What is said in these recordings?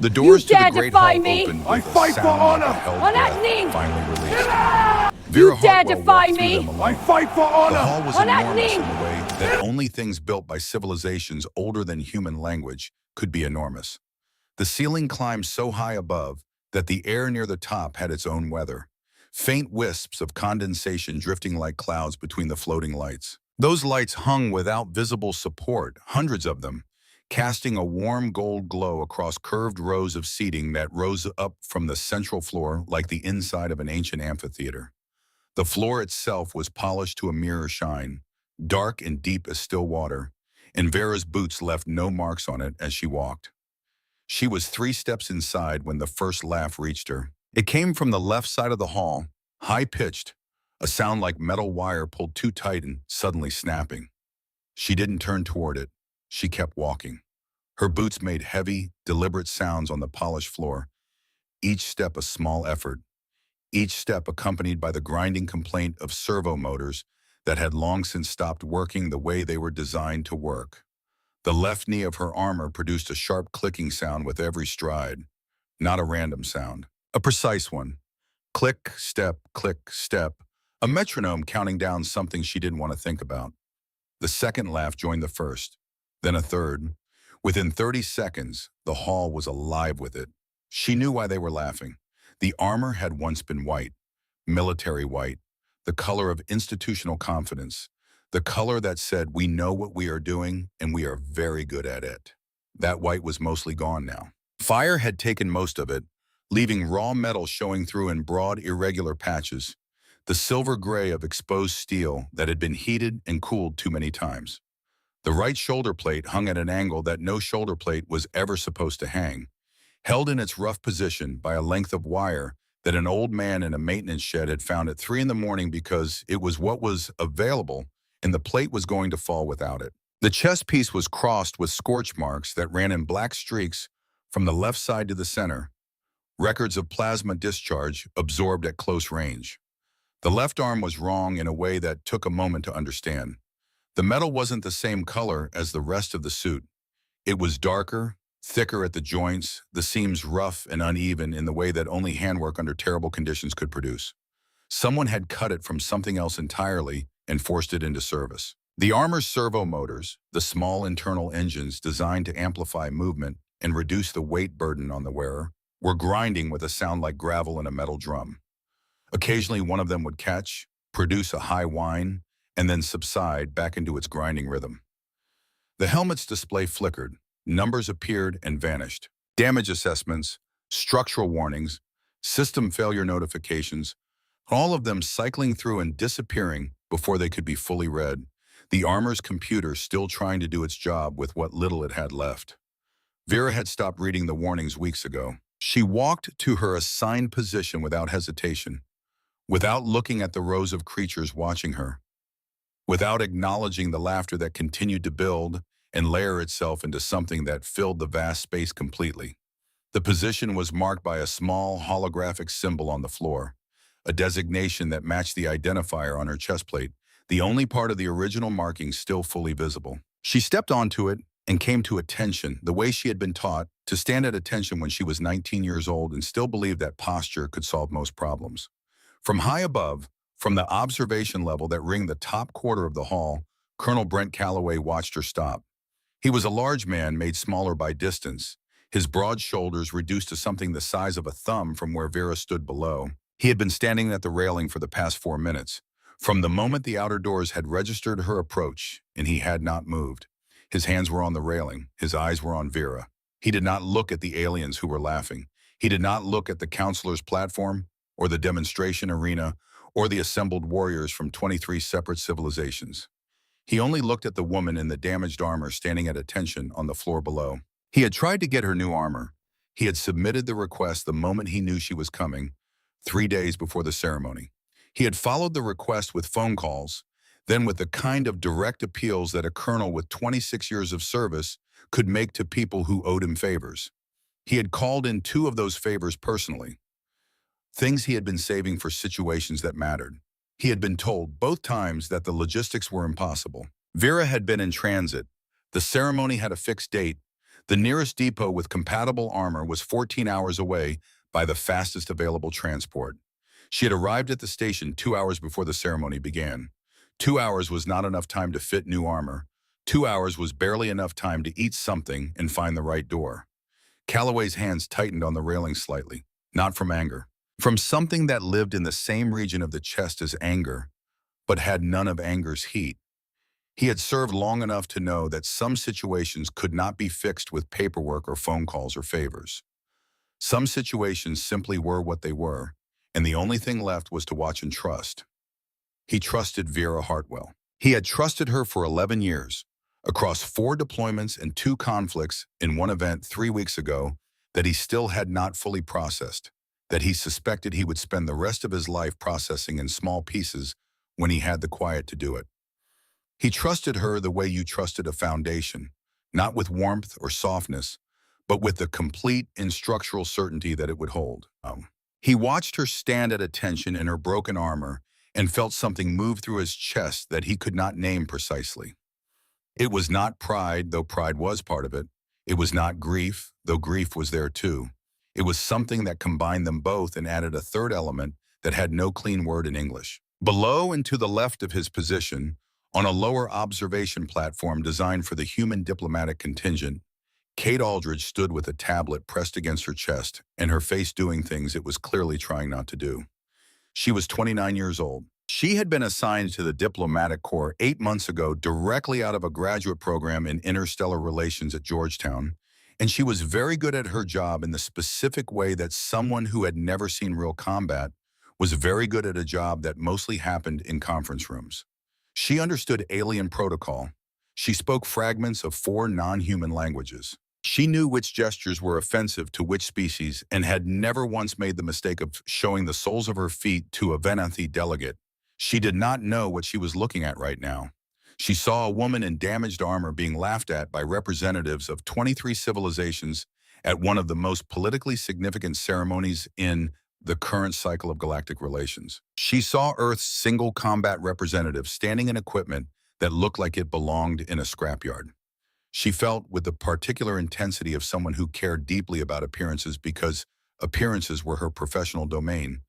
The You doors to the dare great defy hall me? opened I with a fight for sound like honor! a held On that breath knee! finally released. You Vera dare Hartwell defy walked through me? them alone. I fight for The honor! hall was On that enormous knee! in the way that only things built by civilizations older than human language could be enormous. The ceiling climbed so high above that the air near the top had its own weather. Faint wisps of condensation drifting like clouds between the floating lights. Those lights hung without visible support, hundreds of them, casting a warm gold glow across curved rows of seating that rose up from the central floor like the inside of an ancient amphitheater. The floor itself was polished to a mirror shine, dark and deep as still water, and Vera's boots left no marks on it as she walked. She was 3 steps inside when the first laugh reached her. It came from the left side of the hall, high-pitched, a sound like metal wire pulled too tight and suddenly snapping. She didn't turn toward it. She kept walking. Her boots made heavy, deliberate sounds on the polished floor, each step a small effort, each step accompanied by the grinding complaint of servo motors that had long since stopped working the way they were designed to work. The left knee of her armor produced a sharp clicking sound with every stride, not a random sound, a precise one. Click, step, a metronome counting down something she didn't want to think about. The second laugh joined the first, then a third. Within 30 seconds, the hall was alive with it. She knew why they were laughing. The armor had once been white, military white, the color of institutional confidence, the color that said, we know what we are doing and we are very good at it. That white was mostly gone now. Fire had taken most of it, leaving raw metal showing through in broad, irregular patches, the silver gray of exposed steel that had been heated and cooled too many times. The right shoulder plate hung at an angle that no shoulder plate was ever supposed to hang, held in its rough position by a length of wire that an old man in a maintenance shed had found at 3 in the morning because it was what was available and the plate was going to fall without it. The chest piece was crossed with scorch marks that ran in black streaks from the left side to the center, records of plasma discharge absorbed at close range. The left arm was wrong in a way that took a moment to understand. The metal wasn't the same color as the rest of the suit. It was darker, thicker at the joints, the seams rough and uneven in the way that only handwork under terrible conditions could produce. Someone had cut it from something else entirely and forced it into service. The armor's servo motors, the small internal engines designed to amplify movement and reduce the weight burden on the wearer, were grinding with a sound like gravel in a metal drum. Occasionally one of them would catch, produce a high whine, and then subside back into its grinding rhythm. The helmet's display flickered, numbers appeared and vanished. Damage assessments, structural warnings, system failure notifications, all of them cycling through and disappearing before they could be fully read, the armor's computer still trying to do its job with what little it had left. Vera had stopped reading the warnings weeks ago. She walked to her assigned position without hesitation, without looking at the rows of creatures watching her, without acknowledging the laughter that continued to build and layer itself into something that filled the vast space completely. The position was marked by a small holographic symbol on the floor, a designation that matched the identifier on her chest plate, the only part of the original marking still fully visible. She stepped onto it and came to attention, the way she had been taught to stand at attention when she was 19 years old and still believed that posture could solve most problems. From high above, from the observation level that ringed the top quarter of the hall, Colonel Brent Calloway watched her stop. He was a large man made smaller by distance, his broad shoulders reduced to something the size of a thumb from where Vera stood below. He had been standing at the railing for the past 4 minutes, from the moment the outer doors had registered her approach, and he had not moved. His hands were on the railing, his eyes were on Vera. He did not look at the aliens who were laughing. He did not look at the counselor's platform, or the demonstration arena, or the assembled warriors from 23 separate civilizations. He only looked at the woman in the damaged armor standing at attention on the floor below. He had tried to get her new armor. He had submitted the request the moment he knew she was coming, 3 days before the ceremony. He had followed the request with phone calls, then with the kind of direct appeals that a colonel with 26 years of service could make to people who owed him favors. He had called in 2 of those favors personally, things he had been saving for situations that mattered. He had been told both times that the logistics were impossible. Vera had been in transit. The ceremony had a fixed date. The nearest depot with compatible armor was 14 hours away by the fastest available transport. She had arrived at the station 2 hours before the ceremony began. 2 hours was not enough time to fit new armor. 2 hours was barely enough time to eat something and find the right door. Calloway's hands tightened on the railing slightly, not from anger. From something that lived in the same region of the chest as anger, but had none of anger's heat. He had served long enough to know that some situations could not be fixed with paperwork or phone calls or favors. Some situations simply were what they were, and the only thing left was to watch and trust. He trusted Vera Hartwell. He had trusted her for 11 years, across 4 deployments and 2 conflicts in one event 3 weeks ago that he still had not fully processed, that he suspected he would spend the rest of his life processing in small pieces when he had the quiet to do it. He trusted her the way you trusted a foundation, not with warmth or softness, but with the complete instructional certainty that it would hold. He watched her stand at attention in her broken armor and felt something move through his chest that he could not name precisely. It was not pride, though pride was part of it. It was not grief, though grief was there too. It was something that combined them both and added a third element that had no clean word in English. Below and to the left of his position, on a lower observation platform designed for the human diplomatic contingent, Kate Aldridge stood with a tablet pressed against her chest and her face doing things it was clearly trying not to do. She was 29 years old. She had been assigned to the diplomatic corps 8 months ago directly out of a graduate program in interstellar relations at Georgetown, and she was very good at her job in the specific way that someone who had never seen real combat was very good at a job that mostly happened in conference rooms. She understood alien protocol. She spoke fragments of 4 non-human languages. She knew which gestures were offensive to which species and had never once made the mistake of showing the soles of her feet to a Venathi delegate. She did not know what she was looking at right now. She saw a woman in damaged armor being laughed at by representatives of 23 civilizations at one of the most politically significant ceremonies in the current cycle of galactic relations. She saw Earth's single combat representative standing in equipment that looked like it belonged in a scrapyard. She felt with the particular intensity of someone who cared deeply about appearances because appearances were her professional domain,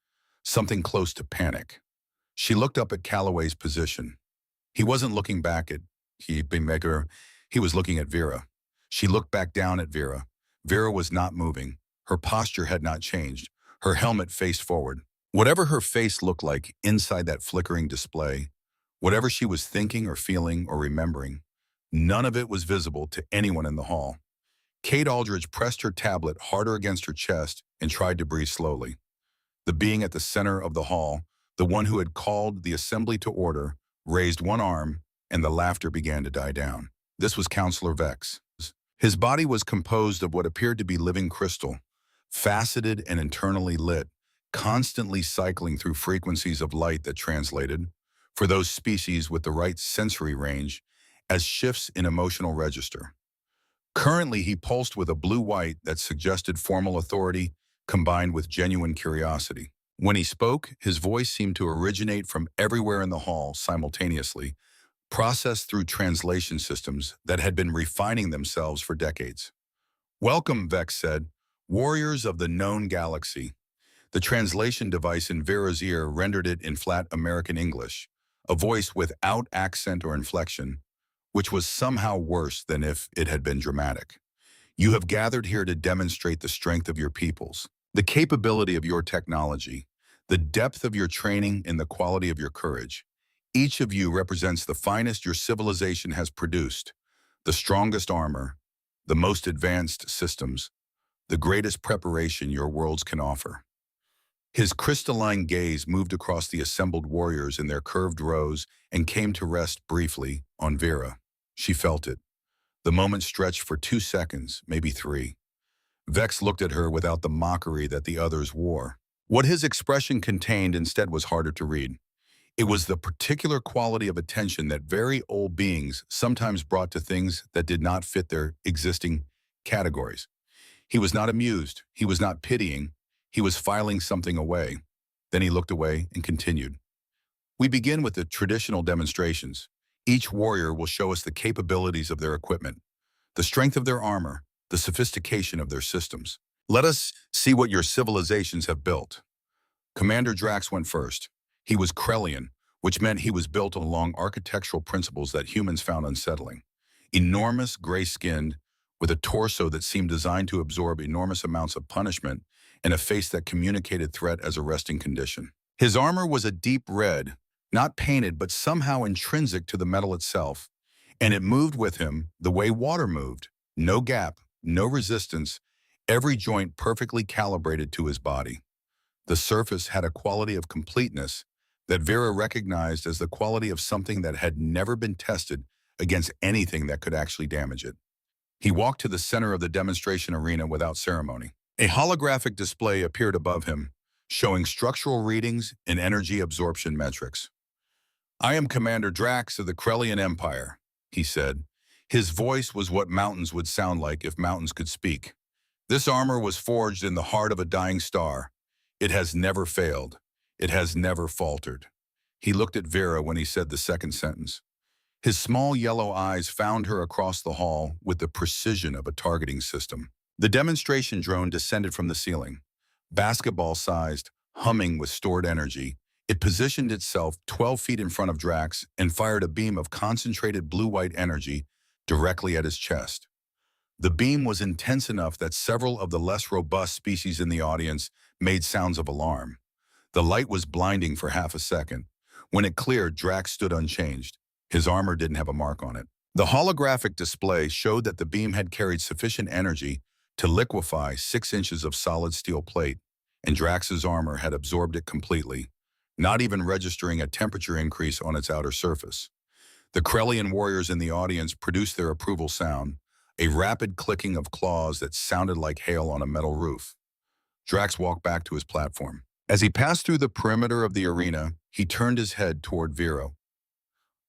something close to panic. She looked up at Calloway's position. He wasn't looking back at he was looking at Vera. She looked back down at Vera. Vera was not moving. Her posture had not changed. Her helmet faced forward. Whatever her face looked like inside that flickering display, whatever she was thinking or feeling or remembering, none of it was visible to anyone in the hall. Kate Aldridge pressed her tablet harder against her chest and tried to breathe slowly. The being at the center of the hall, the one who had called the assembly to order, raised one arm, and the laughter began to die down. This was Counselor Vex. His body was composed of what appeared to be living crystal, faceted and internally lit, constantly cycling through frequencies of light that translated, for those species with the right sensory range, as shifts in emotional register. Currently, he pulsed with a blue-white that suggested formal authority combined with genuine curiosity. When he spoke, his voice seemed to originate from everywhere in the hall simultaneously, processed through translation systems that had been refining themselves for decades. "Welcome," Vex said, "warriors of the known galaxy." The translation device in Vera's ear rendered it in flat American English, a voice without accent or inflection, which was somehow worse than if it had been dramatic. "You have gathered here to demonstrate the strength of your peoples, the capability of your technology, the depth of your training, and the quality of your courage. Each of you represents the finest your civilization has produced, the strongest armor, the most advanced systems, the greatest preparation your worlds can offer." His crystalline gaze moved across the assembled warriors in their curved rows and came to rest briefly on Vera. She felt it. The moment stretched for 2 seconds, maybe 3. Vex looked at her without the mockery that the others wore. What his expression contained instead was harder to read. It was the particular quality of attention that very old beings sometimes brought to things that did not fit their existing categories. He was not amused. He was not pitying. He was filing something away. Then he looked away and continued. "We begin with the traditional demonstrations. Each warrior will show us the capabilities of their equipment, the strength of their armor, the sophistication of their systems. Let us see what your civilizations have built. Commander Drax went first. He was Krellian, which meant he was built along architectural principles that humans found unsettling. Enormous, gray-skinned, with a torso that seemed designed to absorb enormous amounts of punishment and a face that communicated threat as a resting condition. His armor was a deep red, not painted but somehow intrinsic to the metal itself, and it moved with him the way water moved. No gap, no resistance, every joint perfectly calibrated to his body. The surface had a quality of completeness that Vera recognized as the quality of something that had never been tested against anything that could actually damage it. He walked to the center of the demonstration arena without ceremony. A holographic display appeared above him, showing structural readings and energy absorption metrics. "I am Commander Drax of the Krellian Empire," he said. His voice was what mountains would sound like if mountains could speak. "This armor was forged in the heart of a dying star. It has never failed. It has never faltered." He looked at Vera when he said the second sentence. His small yellow eyes found her across the hall with the precision of a targeting system. The demonstration drone descended from the ceiling. Basketball-sized, humming with stored energy, it positioned itself 12 feet in front of Drax and fired a beam of concentrated blue-white energy directly at his chest. The beam was intense enough that several of the less robust species in the audience made sounds of alarm. The light was blinding for half a second. When it cleared, Drax stood unchanged. His armor didn't have a mark on it. The holographic display showed that the beam had carried sufficient energy to liquefy 6 inches of solid steel plate, and Drax's armor had absorbed it completely, not even registering a temperature increase on its outer surface. The Krellian warriors in the audience produced their approval sound, a rapid clicking of claws that sounded like hail on a metal roof. Drax walked back to his platform. As he passed through the perimeter of the arena, he turned his head toward Vera,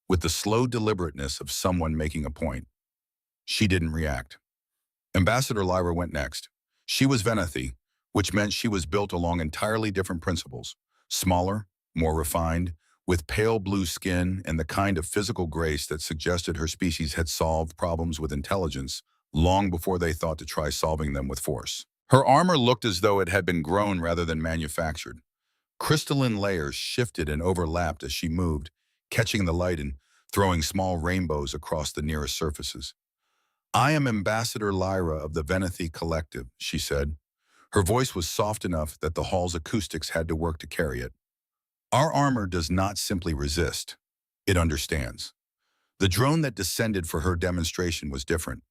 with the slow deliberateness of someone making a point. She didn't react. Ambassador Lyra went next. She was Venethi, which meant she was built along entirely different principles. Smaller, more refined, with pale blue skin and the kind of physical grace that suggested her species had solved problems with intelligence long before they thought to try solving them with force. Her armor looked as though it had been grown rather than manufactured. Crystalline layers shifted and overlapped as she moved, catching the light and throwing small rainbows across the nearest surfaces. "I am Ambassador Lyra of the Venethi Collective," she said. Her voice was soft enough that the hall's acoustics had to work to carry it. "Our armor does not simply resist. It understands." The drone that descended for her demonstration was different.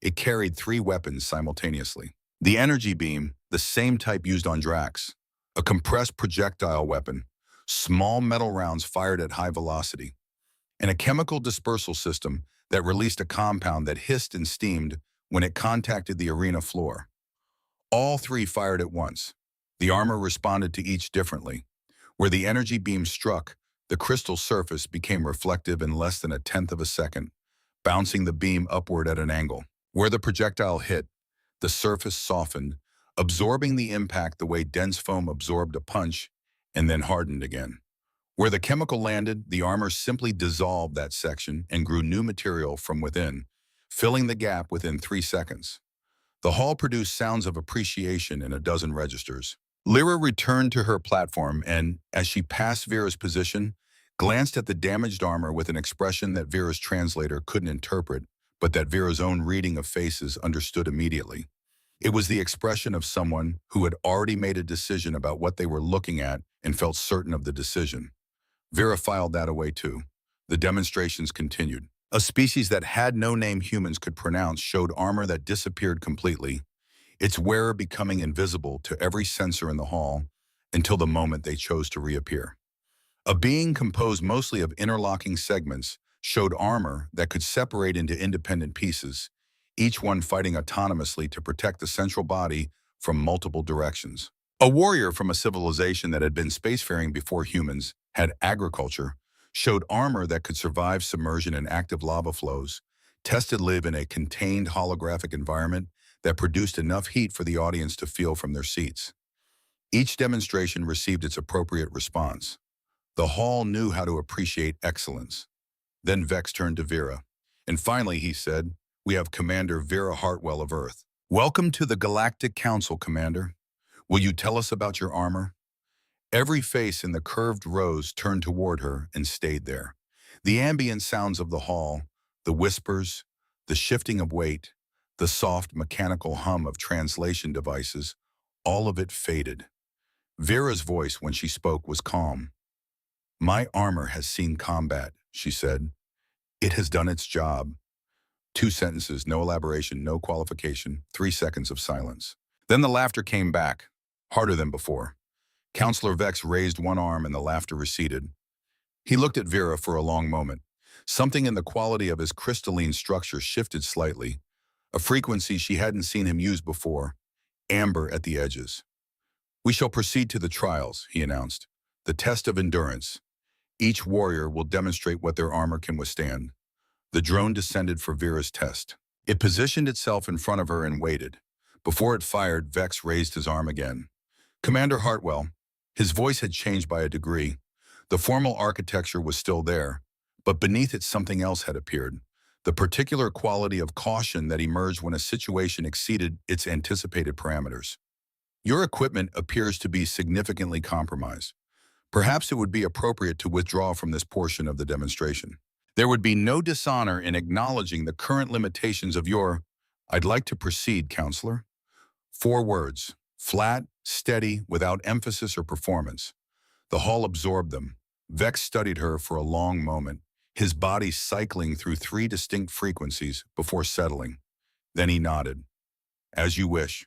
It carried 3 weapons simultaneously. The energy beam, the same type used on Drax. A compressed projectile weapon, small metal rounds fired at high velocity. And a chemical dispersal system that released a compound that hissed and steamed when it contacted the arena floor. All 3 fired at once. The armor responded to each differently. Where the energy beam struck, the crystal surface became reflective in less than 1/10 of a second, bouncing the beam upward at an angle. Where the projectile hit, the surface softened, absorbing the impact the way dense foam absorbed a punch and then hardened again. Where the chemical landed, the armor simply dissolved that section and grew new material from within, filling the gap within 3 seconds. The hall produced sounds of appreciation in a dozen registers. Lyra returned to her platform and, as she passed Vera's position, glanced at the damaged armor with an expression that Vera's translator couldn't interpret, but that Vera's own reading of faces understood immediately. It was the expression of someone who had already made a decision about what they were looking at and felt certain of the decision. Vera filed that away too. The demonstrations continued. A species that had no name humans could pronounce showed armor that disappeared completely, its wearer becoming invisible to every sensor in the hall until the moment they chose to reappear. A being composed mostly of interlocking segments showed armor that could separate into independent pieces, each one fighting autonomously to protect the central body from multiple directions. A warrior from a civilization that had been spacefaring before humans had agriculture showed armor that could survive submersion in active lava flows, tested live in a contained holographic environment that produced enough heat for the audience to feel from their seats. Each demonstration received its appropriate response. The hall knew how to appreciate excellence. Then Vex turned to Vera. "And finally," he said, "we have Commander Vera Hartwell of Earth." Welcome to the Galactic Council, Commander. Will you tell us about your armor? Every face in the curved rows turned toward her and stayed there. The ambient sounds of the hall, the whispers, the shifting of weight, the soft mechanical hum of translation devices, all of it faded. Vera's voice when she spoke was calm. My armor has seen combat, she said. It has done its job. 2 sentences, no elaboration, no qualification, 3 seconds of silence. Then the laughter came back, harder than before. Counselor Vex raised one arm and the laughter receded. He looked at Vera for a long moment. Something in the quality of his crystalline structure shifted slightly, a frequency she hadn't seen him use before, amber at the edges. We shall proceed to the trials, he announced. The test of endurance. Each warrior will demonstrate what their armor can withstand. The drone descended for Vera's test. It positioned itself in front of her and waited. Before it fired, Vex raised his arm again. Commander Hartwell. His voice had changed by a degree. The formal architecture was still there, but beneath it something else had appeared. The particular quality of caution that emerged when a situation exceeded its anticipated parameters. Your equipment appears to be significantly compromised. Perhaps it would be appropriate to withdraw from this portion of the demonstration. There would be no dishonor in acknowledging the current limitations of your... I'd like to proceed, Counselor. 4 words. Flat, steady, without emphasis or performance. The hall absorbed them. Vex studied her for a long moment, his body cycling through 3 distinct frequencies before settling. Then he nodded. As you wish.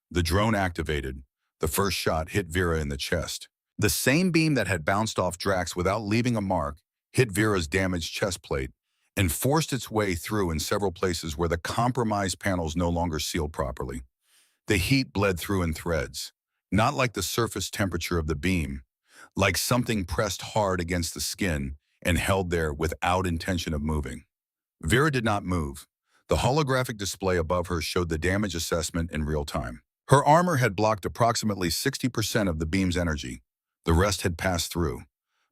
The drone activated. The first shot hit Vera in the chest. The same beam that had bounced off Drax without leaving a mark hit Vera's damaged chest plate and forced its way through in several places where the compromised panels no longer sealed properly. The heat bled through in threads, not like the surface temperature of the beam, like something pressed hard against the skin and held there without intention of moving. Vera did not move. The holographic display above her showed the damage assessment in real time. Her armor had blocked approximately 60% of the beam's energy. The rest had passed through.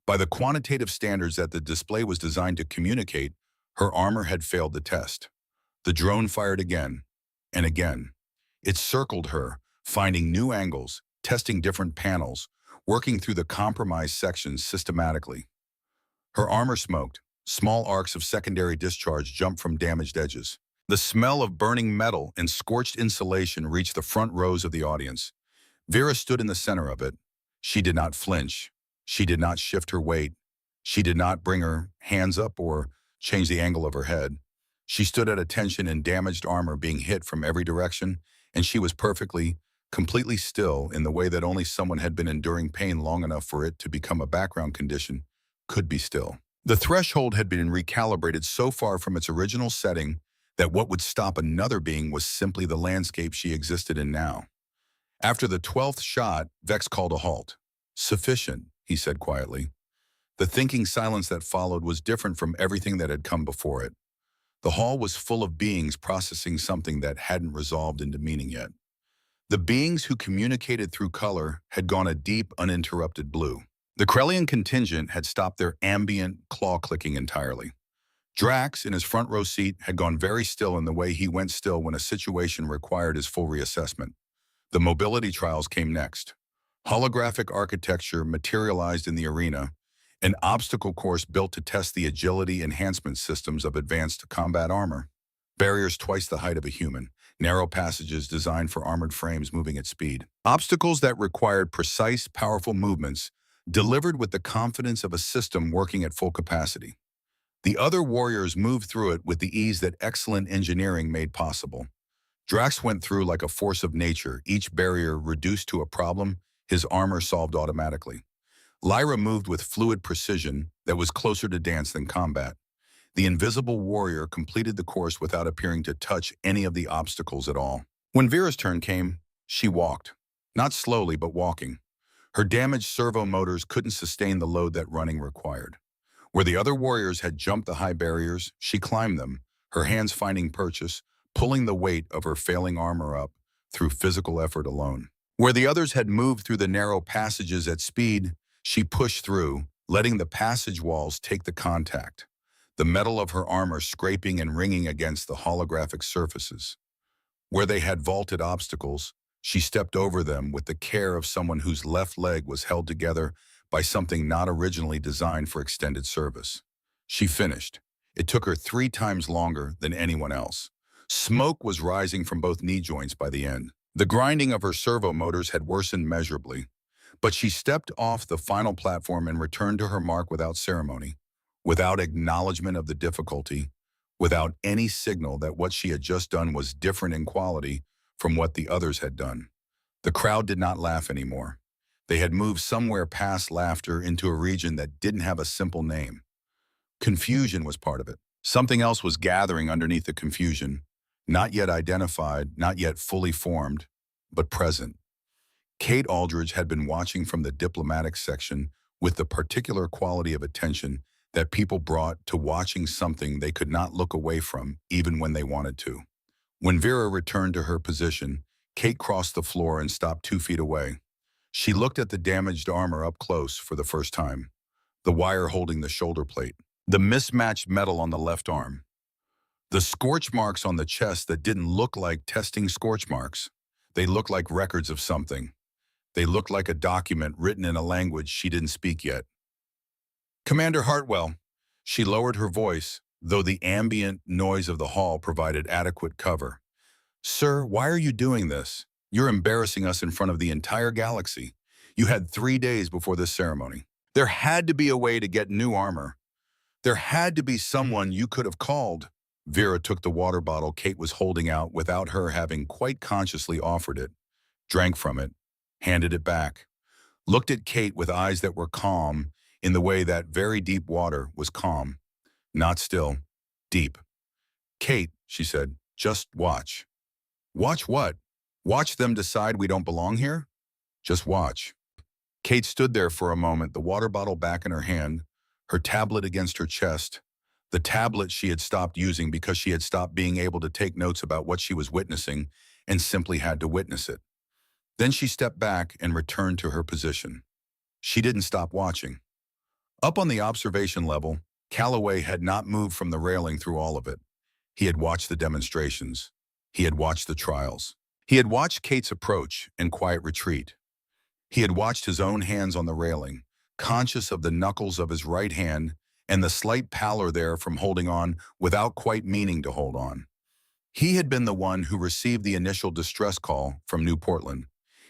By the quantitative standards that the display was designed to communicate, her armor had failed the test. The drone fired again and again. It circled her, finding new angles, testing different panels, working through the compromised sections systematically. Her armor smoked. Small arcs of secondary discharge jumped from damaged edges. The smell of burning metal and scorched insulation reached the front rows of the audience. Vera stood in the center of it. She did not flinch. She did not shift her weight. She did not bring her hands up or change the angle of her head. She stood at attention in damaged armor being hit from every direction, and she was perfectly, completely still in the way that only someone had been enduring pain long enough for it to become a background condition could be still. The threshold had been recalibrated so far from its original setting that what would stop another being was simply the landscape she existed in now. After the 12th shot, Vex called a halt. Sufficient, he said quietly. The thinking silence that followed was different from everything that had come before it. The hall was full of beings processing something that hadn't resolved into meaning yet. The beings who communicated through color had gone a deep, uninterrupted blue. The Krellian contingent had stopped their ambient claw-clicking entirely. Drax, in his front row seat, had gone very still in the way he went still when a situation required his full reassessment. The mobility trials came next. Holographic architecture materialized in the arena, an obstacle course built to test the agility enhancement systems of advanced combat armor. Barriers twice the height of a human, narrow passages designed for armored frames moving at speed. Obstacles that required precise, powerful movements, delivered with the confidence of a system working at full capacity. The other warriors moved through it with the ease that excellent engineering made possible. Drax went through like a force of nature, each barrier reduced to a problem his armor solved automatically. Lyra moved with fluid precision that was closer to dance than combat. The invisible warrior completed the course without appearing to touch any of the obstacles at all. When Vera's turn came, she walked. Not slowly, but walking. Her damaged servo motors couldn't sustain the load that running required. Where the other warriors had jumped the high barriers, she climbed them, her hands finding purchase, pulling the weight of her failing armor up through physical effort alone. Where the others had moved through the narrow passages at speed, she pushed through, letting the passage walls take the contact, the metal of her armor scraping and ringing against the holographic surfaces. Where they had vaulted obstacles, she stepped over them with the care of someone whose left leg was held together by something not originally designed for extended service. She finished. It took her 3 times longer than anyone else. Smoke was rising from both knee joints by the end. The grinding of her servo motors had worsened measurably, but she stepped off the final platform and returned to her mark without ceremony, without acknowledgement of the difficulty, without any signal that what she had just done was different in quality from what the others had done. The crowd did not laugh anymore. They had moved somewhere past laughter into a region that didn't have a simple name. Confusion was part of it. Something else was gathering underneath the confusion, not yet identified, not yet fully formed, but present. Kate Aldridge had been watching from the diplomatic section with the particular quality of attention that people brought to watching something they could not look away from even when they wanted to. When Vera returned to her position, Kate crossed the floor and stopped 2 feet away. She looked at the damaged armor up close for the first time, the wire holding the shoulder plate, the mismatched metal on the left arm, the scorch marks on the chest that didn't look like testing scorch marks. They looked like records of something. They looked like a document written in a language she didn't speak yet. Commander Hartwell, she lowered her voice, though the ambient noise of the hall provided adequate cover. Sir, why are you doing this? You're embarrassing us in front of the entire galaxy. You had 3 days before this ceremony. There had to be a way to get new armor. There had to be someone you could have called. Vera took the water bottle Kate was holding out without her having quite consciously offered it, drank from it, handed it back, looked at Kate with eyes that were calm in the way that very deep water was calm, not still, deep. Kate, she said, just watch. Watch what? Watch them decide we don't belong here? Just watch. Kate stood there for a moment, the water bottle back in her hand, her tablet against her chest, the tablet she had stopped using because she had stopped being able to take notes about what she was witnessing and simply had to witness it. Then she stepped back and returned to her position. She didn't stop watching. Up on the observation level, Calloway had not moved from the railing through all of it. He had watched the demonstrations. He had watched the trials. He had watched Kate's approach and quiet retreat. He had watched his own hands on the railing, conscious of the knuckles of his right hand and the slight pallor there from holding on without quite meaning to hold on. He had been the one who received the initial distress call from New Portland.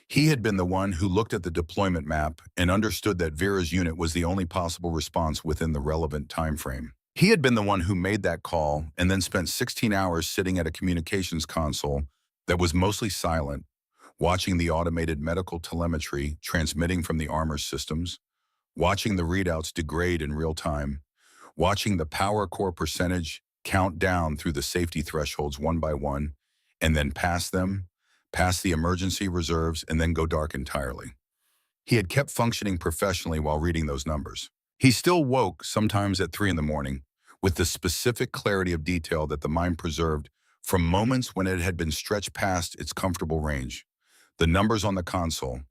He had been the one who looked at the deployment map and understood that Vera's unit was the only possible response within the relevant time frame. He had been the one who made that call and then spent 16 hours sitting at a communications console that was mostly silent, watching the automated medical telemetry transmitting from the armor systems, watching the readouts degrade in real time, watching the power core percentage count down through the safety thresholds one by one, and then pass them, pass the emergency reserves, and then go dark entirely. He had kept functioning professionally while reading those numbers. He still woke, sometimes at 3 in the morning, with the specific clarity of detail that the mind preserved from moments when it had been stretched past its comfortable range. The numbers on the console,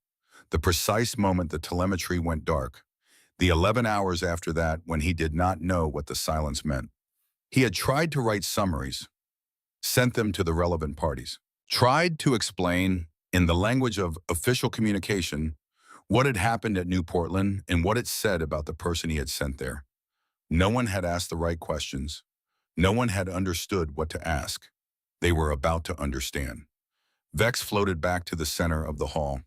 the precise moment the telemetry went dark, the 11 hours after that when he did not know what the silence meant. He had tried to write summaries, sent them to the relevant parties, tried to explain, in the language of official communication, what had happened at New Portland and what it said about the person he had sent there. No one had asked the right questions. No one had understood what to ask. They were about to understand. Vex floated back to the center of the hall.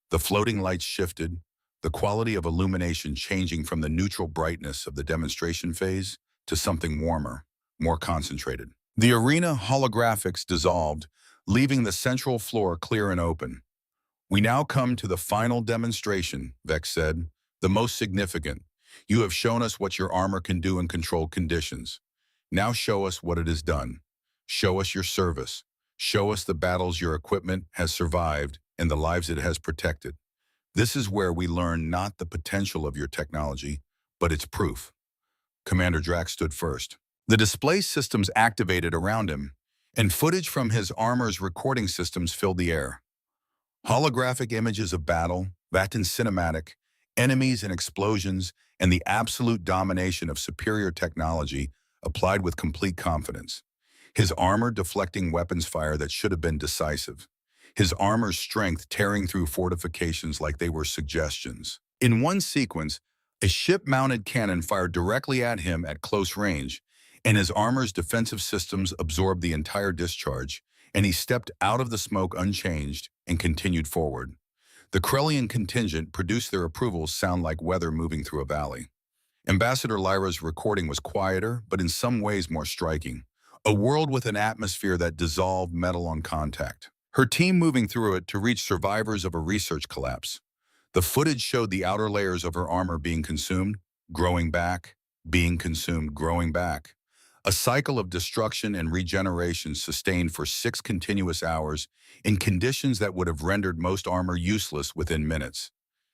The floating lights shifted, the quality of illumination changing from the neutral brightness of the demonstration phase to something warmer, more concentrated. The arena holographics dissolved, leaving the central floor clear and open. We now come to the final demonstration, Vex said, the most significant. You have shown us what your armor can do in controlled conditions. Now show us what it has done. Show us your service. Show us the battles your equipment has survived and the lives it has protected. This is where we learn not the potential of your technology, but its proof. Commander Drax stood first. The display systems activated around him, and footage from his armor's recording systems filled the air. Holographic images of battle, Vatin cinematic, enemies and explosions, and the absolute domination of superior technology applied with complete confidence. his armor deflecting weapons fire that should have been decisive, his armor's strength tearing through fortifications like they were suggestions. In one sequence, a ship-mounted cannon fired directly at him at close range, and his armor's defensive systems absorbed the entire discharge, and he stepped out of the smoke unchanged and continued forward. The Krellian contingent produced their approvals sound like weather moving through a valley. Ambassador Lyra's recording was quieter, but in some ways more striking. A world with an atmosphere that dissolved metal on contact. Her team moving through it to reach survivors of a research collapse. The footage showed the outer layers of her armor being consumed, growing back, being consumed, growing back. A cycle of destruction and regeneration sustained for 6 continuous hours in conditions that would have rendered most armor useless within minutes.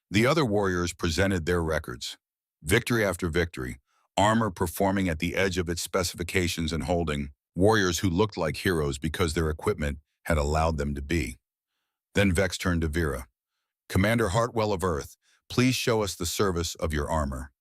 The other warriors presented their records. Victory after victory, armor performing at the edge of its specifications and holding, warriors who looked like heroes because their equipment had allowed them to be. Then Vex turned to Vera. "Commander Hartwell of Earth, please show us the service of your armor."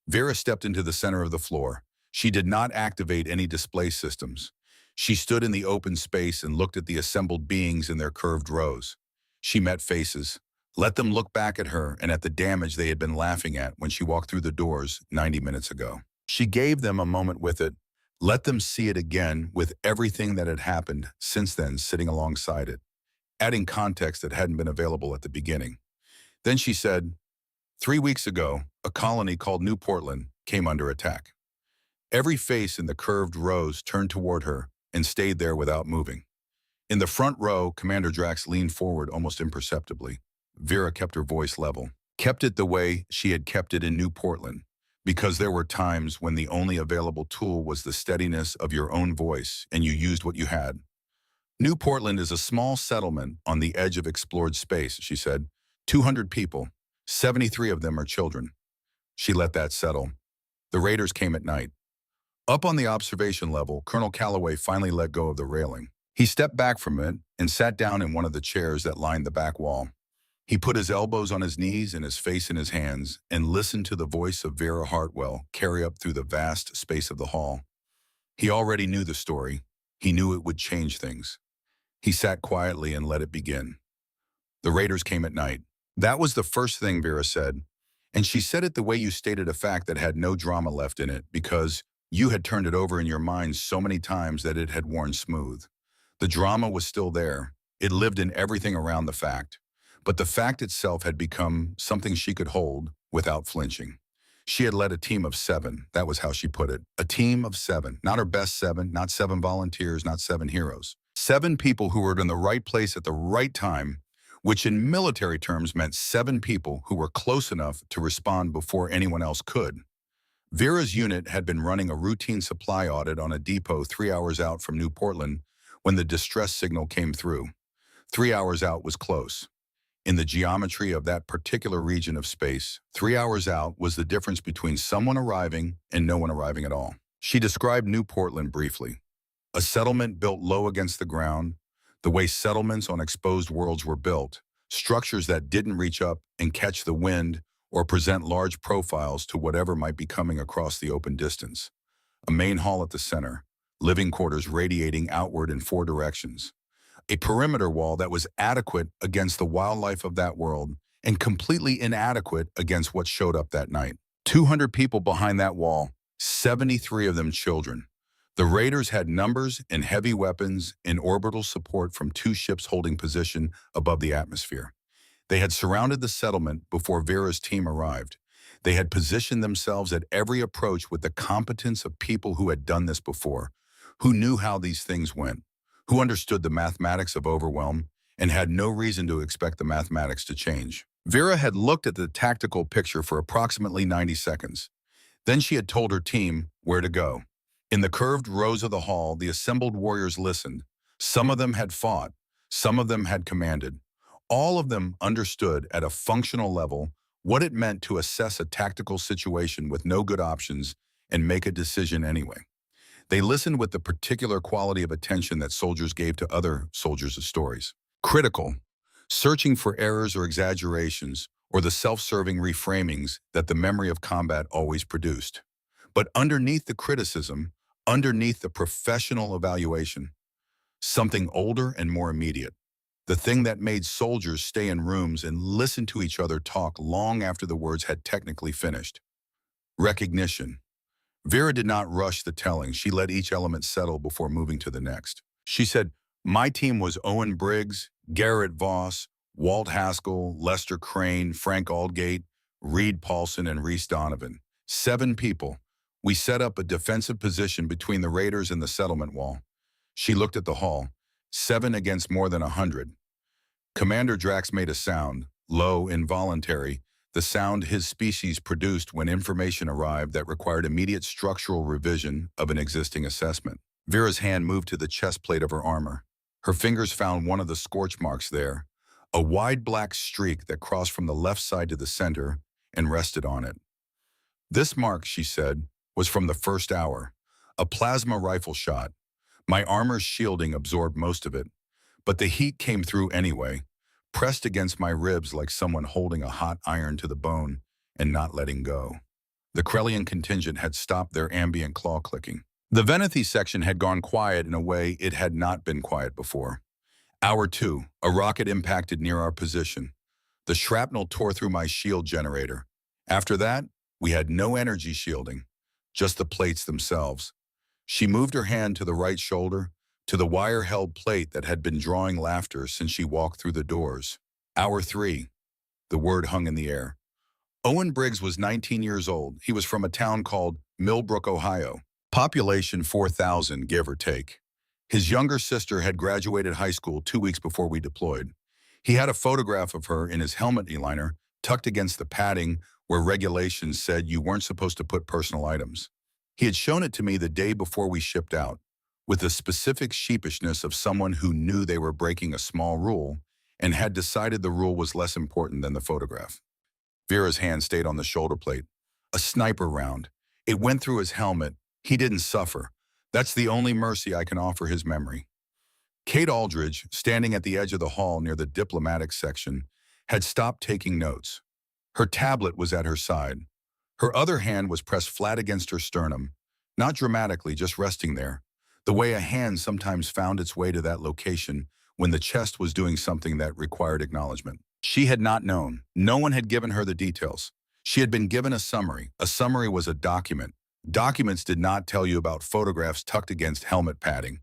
Vera stepped into the center of the floor. She did not activate any display systems. She stood in the open space and looked at the assembled beings in their curved rows. She met faces. Let them look back at her and at the damage they had been laughing at when she walked through the doors 90 minutes ago. She gave them a moment with it. Let them see it again with everything that had happened since then sitting alongside it, adding context that hadn't been available at the beginning. Then she said, 3 weeks ago, a colony called New Portland came under attack. Every face in the curved rows turned toward her and stayed there without moving. In the front row, Commander Drax leaned forward almost imperceptibly. Vera kept her voice level, kept it the way she had kept it in New Portland, because there were times when the only available tool was the steadiness of your own voice and you used what you had. New Portland is a small settlement on the edge of explored space, she said. 200 people, 73 of them are children. She let that settle. The raiders came at night. Up on the observation level, Colonel Calloway finally let go of the railing. He stepped back from it and sat down in one of the chairs that lined the back wall. He put his elbows on his knees and his face in his hands and listened to the voice of Vera Hartwell carry up through the vast space of the hall. He already knew the story. He knew it would change things. He sat quietly and let it begin. The raiders came at night. That was the first thing Vera said, and she said it the way you stated a fact that had no drama left in it because you had turned it over in your mind so many times that it had worn smooth. The drama was still there. It lived in everything around the fact. But the fact itself had become something she could hold without flinching. She had led a team of 7. That was how she put it. A team of 7. Not her best 7, not 7 volunteers, not 7 heroes. 7 people who were in the right place at the right time, which in military terms meant 7 people who were close enough to respond before anyone else could. Vera's unit had been running a routine supply audit on a depot 3 hours out from New Portland when the distress signal came through. 3 hours out was close. In the geometry of that particular region of space, 3 hours out was the difference between someone arriving and no one arriving at all. She described New Portland briefly. A settlement built low against the ground, the way settlements on exposed worlds were built, structures that didn't reach up and catch the wind or present large profiles to whatever might be coming across the open distance. A main hall at the center, living quarters radiating outward in 4 directions. A perimeter wall that was adequate against the wildlife of that world and completely inadequate against what showed up that night. 200 people behind that wall, 73 of them children. The raiders had numbers and heavy weapons and orbital support from 2 ships holding position above the atmosphere. They had surrounded the settlement before Vera's team arrived. They had positioned themselves at every approach with the competence of people who had done this before, who knew how these things went, who understood the mathematics of overwhelm and had no reason to expect the mathematics to change. Vera had looked at the tactical picture for approximately 90 seconds. Then she had told her team where to go. In the curved rows of the hall, the assembled warriors listened. Some of them had fought. Some of them had commanded. All of them understood at a functional level what it meant to assess a tactical situation with no good options and make a decision anyway. They listened with the particular quality of attention that soldiers gave to other soldiers' stories. Critical, searching for errors or exaggerations, or the self-serving reframings that the memory of combat always produced. But underneath the criticism, Underneath the professional evaluation, something older and more immediate. The thing that made soldiers stay in rooms and listen to each other talk long after the words had technically finished. Recognition. Vera did not rush the telling. She let each element settle before moving to the next. She said, my team was Owen Briggs, Garrett Voss, Walt Haskell, Lester Crane, Frank Aldgate, Reed Paulson, and Reese Donovan. 7 people. We set up a defensive position between the raiders and the settlement wall. She looked at the hall. 7 against more than 100. Commander Drax made a sound, low, involuntary, the sound his species produced when information arrived that required immediate structural revision of an existing assessment. Vera's hand moved to the chest plate of her armor. Her fingers found one of the scorch marks there, a wide black streak that crossed from the left side to the center and rested on it. This mark, she said, was from the first hour, a plasma rifle shot. My armor's shielding absorbed most of it, but the heat came through anyway, pressed against my ribs like someone holding a hot iron to the bone and not letting go. The Krellian contingent had stopped their ambient claw clicking. The Venethy section had gone quiet in a way it had not been quiet before. Hour 2, a rocket impacted near our position. The shrapnel tore through my shield generator. After that, we had no energy shielding, just the plates themselves. She moved her hand to the right shoulder, to the wire-held plate that had been drawing laughter since she walked through the doors. Hour 3. The word hung in the air. Owen Briggs was 19 years old. He was from a town called Millbrook, Ohio. Population 4,000, give or take. His younger sister had graduated high school 2 weeks before we deployed. He had a photograph of her in his helmet liner, tucked against the padding where regulations said you weren't supposed to put personal items. He had shown it to me the day before we shipped out, with the specific sheepishness of someone who knew they were breaking a small rule and had decided the rule was less important than the photograph. Vera's hand stayed on the shoulder plate. A sniper round. It went through his helmet. He didn't suffer. That's the only mercy I can offer his memory. Kate Aldridge, standing at the edge of the hall near the diplomatic section, had stopped taking notes. Her tablet was at her side. Her other hand was pressed flat against her sternum, not dramatically, just resting there, the way a hand sometimes found its way to that location when the chest was doing something that required acknowledgement. She had not known. No one had given her the details. She had been given a summary. A summary was a document. Documents did not tell you about photographs tucked against helmet padding.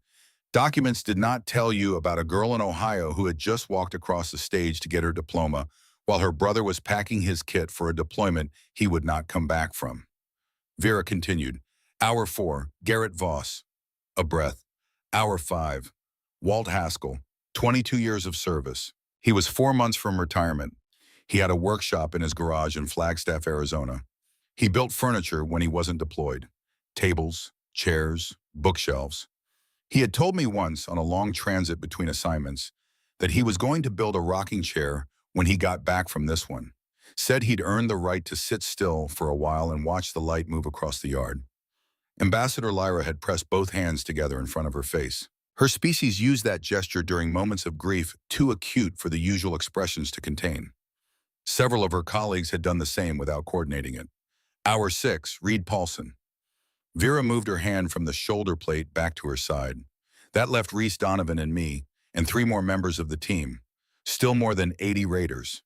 Documents did not tell you about a girl in Ohio who had just walked across the stage to get her diploma while her brother was packing his kit for a deployment he would not come back from. Vera continued. Hour 4, Garrett Voss. A breath. Hour 5, Walt Haskell, 22 years of service. He was 4 months from retirement. He had a workshop in his garage in Flagstaff, Arizona. He built furniture when he wasn't deployed. Tables, chairs, bookshelves. He had told me once on a long transit between assignments that he was going to build a rocking chair when he got back from this one. Said he'd earned the right to sit still for a while and watch the light move across the yard. Ambassador Lyra had pressed both hands together in front of her face. Her species used that gesture during moments of grief too acute for the usual expressions to contain. Several of her colleagues had done the same without coordinating it. Hour 6, Reed Paulson. Vera moved her hand from the shoulder plate back to her side. That left Reese Donovan and me, and 3 more members of the team. Still more than 80 raiders.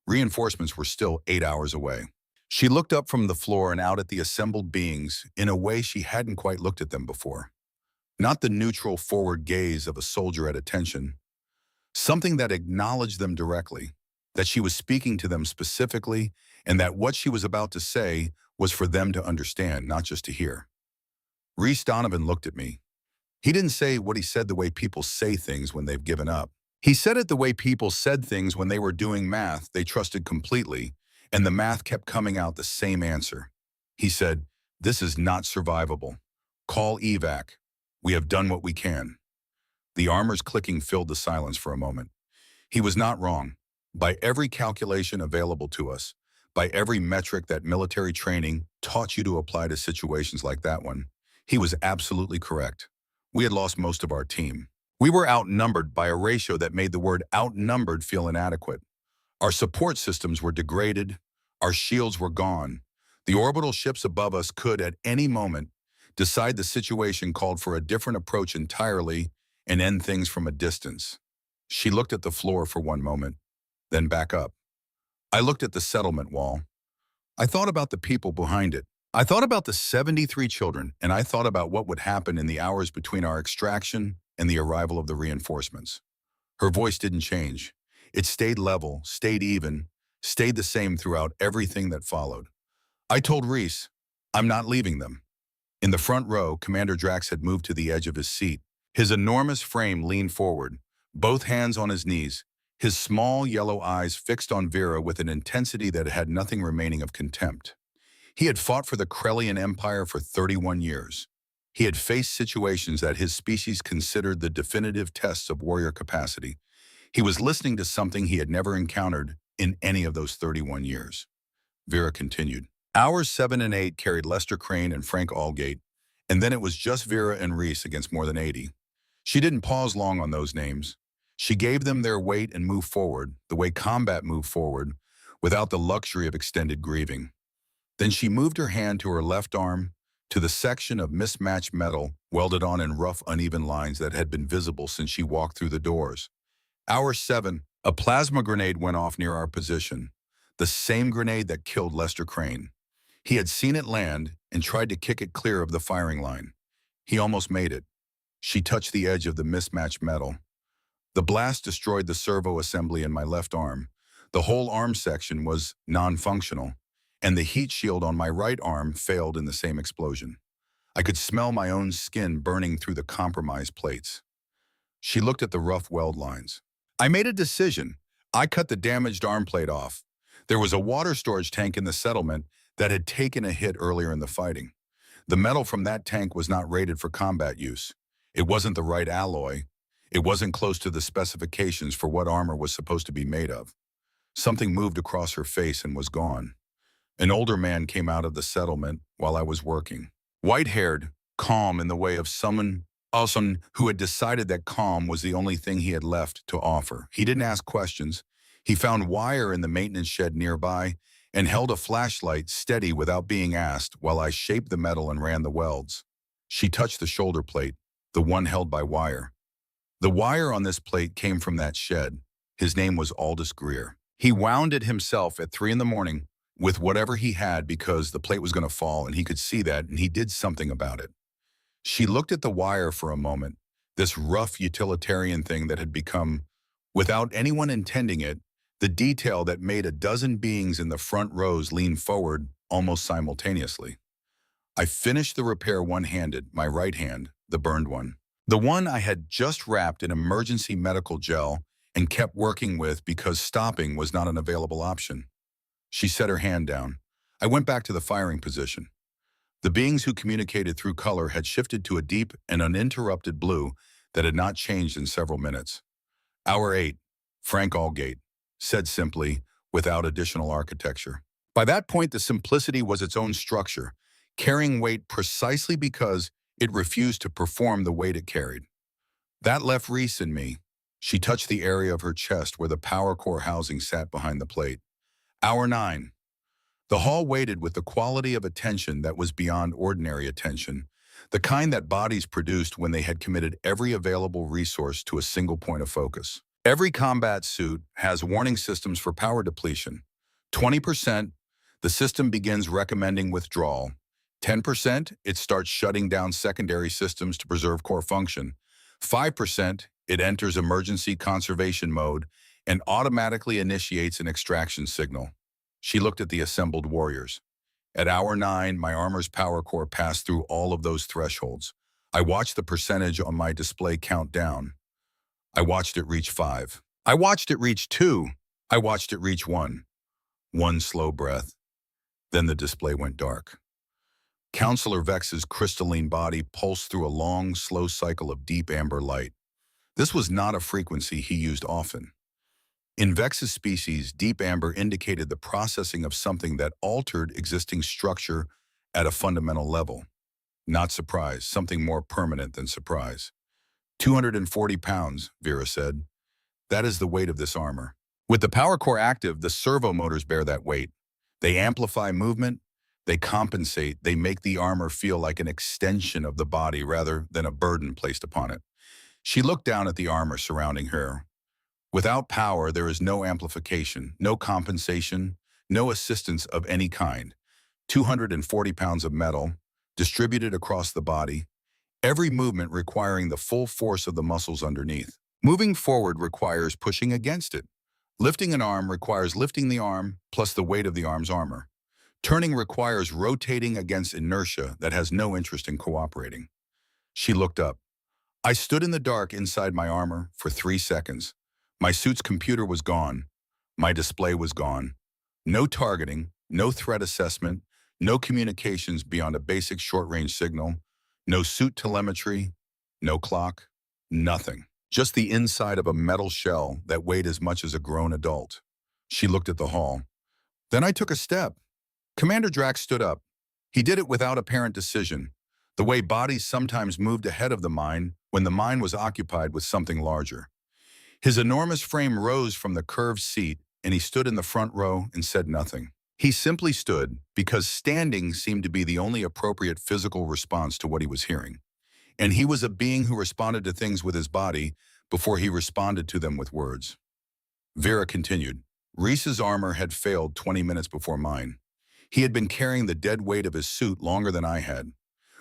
Reinforcements were still 8 hours away. She looked up from the floor and out at the assembled beings in a way she hadn't quite looked at them before. Not the neutral forward gaze of a soldier at attention. Something that acknowledged them directly, that she was speaking to them specifically, and that what she was about to say was for them to understand, not just to hear. Reese Donovan looked at me. He didn't say what he said the way people say things when they've given up. He said it the way people said things when they were doing math they trusted completely, and the math kept coming out the same answer. He said, "This is not survivable. Call evac. We have done what we can." The armor's clicking filled the silence for a moment. He was not wrong. By every calculation available to us, by every metric that military training taught you to apply to situations like that one, he was absolutely correct. We had lost most of our team. We were outnumbered by a ratio that made the word outnumbered feel inadequate. Our support systems were degraded. Our shields were gone. The orbital ships above us could, at any moment, decide the situation called for a different approach entirely, and end things from a distance. She looked at the floor for one moment, then back up. I looked at the settlement wall. I thought about the people behind it. I thought about the 73 children, and I thought about what would happen in the hours between our extraction and the arrival of the reinforcements. Her voice didn't change. It stayed level, stayed even, stayed the same throughout everything that followed. I told Reese, I'm not leaving them. In the front row, Commander Drax had moved to the edge of his seat. His enormous frame leaned forward, both hands on his knees, his small yellow eyes fixed on Vera with an intensity that had nothing remaining of contempt. He had fought for the Krellian Empire for 31 years. He had faced situations that his species considered the definitive tests of warrior capacity. He was listening to something he had never encountered in any of those 31 years. Vera continued. Hours 7 and 8 carried Lester Crane and Frank Allgate, and then it was just Vera and Reese against more than 80. She didn't pause long on those names. She gave them their weight and moved forward, the way combat moved forward, without the luxury of extended grieving. Then she moved her hand to her left arm, to the section of mismatched metal welded on in rough, uneven lines that had been visible since she walked through the doors. Hour 7, a plasma grenade went off near our position, the same grenade that killed Lester Crane. He had seen it land and tried to kick it clear of the firing line. He almost made it. She touched the edge of the mismatched metal. The blast destroyed the servo assembly in my left arm. The whole arm section was non-functional, and the heat shield on my right arm failed in the same explosion. I could smell my own skin burning through the compromised plates. She looked at the rough weld lines. I made a decision. I cut the damaged arm plate off. There was a water storage tank in the settlement that had taken a hit earlier in the fighting. The metal from that tank was not rated for combat use. It wasn't the right alloy. It wasn't close to the specifications for what armor was supposed to be made of. Something moved across her face and was gone. An older man came out of the settlement while I was working. White-haired, calm in the way of someone who had decided that calm was the only thing he had left to offer. He didn't ask questions. He found wire in the maintenance shed nearby and held a flashlight steady without being asked while I shaped the metal and ran the welds. She touched the shoulder plate, the one held by wire. The wire on this plate came from that shed. His name was Aldous Greer. He wound it himself at 3 in the morning with whatever he had because the plate was going to fall and he could see that and he did something about it. She looked at the wire for a moment, this rough utilitarian thing that had become, without anyone intending it, the detail that made a dozen beings in the front rows lean forward almost simultaneously. I finished the repair one-handed, my right hand, the burned one. The one I had just wrapped in emergency medical gel and kept working with because stopping was not an available option. She set her hand down. I went back to the firing position. The beings who communicated through color had shifted to a deep and uninterrupted blue that had not changed in several minutes. Hour 8, Frank Allgate said simply, without additional architecture. By that point, the simplicity was its own structure, carrying weight precisely because it refused to perform the weight it carried. That left Reese in me. She touched the area of her chest where the power core housing sat behind the plate. Hour 9. The hall waited with the quality of attention that was beyond ordinary attention, the kind that bodies produced when they had committed every available resource to a single point of focus. Every combat suit has warning systems for power depletion. 20%, the system begins recommending withdrawal. 10%, it starts shutting down secondary systems to preserve core function. 5%, it enters emergency conservation mode and automatically initiates an extraction signal. She looked at the assembled warriors. At hour 9, my armor's power core passed through all of those thresholds. I watched the percentage on my display count down. I watched it reach 5. I watched it reach 2. I watched it reach 1. One slow breath. Then the display went dark. Counselor Vex's crystalline body pulsed through a long, slow cycle of deep amber light. This was not a frequency he used often. In Vex's species, deep amber indicated the processing of something that altered existing structure at a fundamental level. Not surprise, something more permanent than surprise. 240 pounds, Vera said. That is the weight of this armor. With the power core active, the servo motors bear that weight. They amplify movement, They compensate, they make the armor feel like an extension of the body rather than a burden placed upon it. She looked down at the armor surrounding her. Without power, there is no amplification, no compensation, no assistance of any kind. 240 pounds of metal, distributed across the body, every movement requiring the full force of the muscles underneath. Moving forward requires pushing against it. Lifting an arm requires lifting the arm plus the weight of the arm's armor. Turning requires rotating against inertia that has no interest in cooperating. She looked up. I stood in the dark inside my armor for 3 seconds. My suit's computer was gone. My display was gone. No targeting, no threat assessment, no communications beyond a basic short-range signal, no suit telemetry, no clock, nothing. Just the inside of a metal shell that weighed as much as a grown adult. She looked at the hall. Then I took a step. Commander Drax stood up. He did it without apparent decision, the way bodies sometimes moved ahead of the mind when the mind was occupied with something larger. His enormous frame rose from the curved seat, and he stood in the front row and said nothing. He simply stood because standing seemed to be the only appropriate physical response to what he was hearing. And he was a being who responded to things with his body before he responded to them with words. Vera continued. Reese's armor had failed 20 minutes before mine. He had been carrying the dead weight of his suit longer than I had.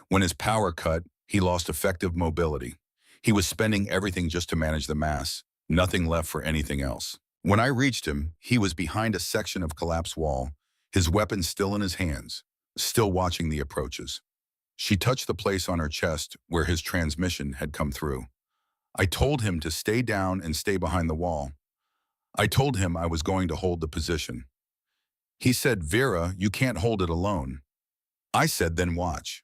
When his power cut, he lost effective mobility. He was spending everything just to manage the mass, nothing left for anything else. When I reached him, he was behind a section of collapsed wall, his weapon still in his hands, still watching the approaches. She touched the place on her chest where his transmission had come through. I told him to stay down and stay behind the wall. I told him I was going to hold the position. He said, Vera, you can't hold it alone. I said, then watch.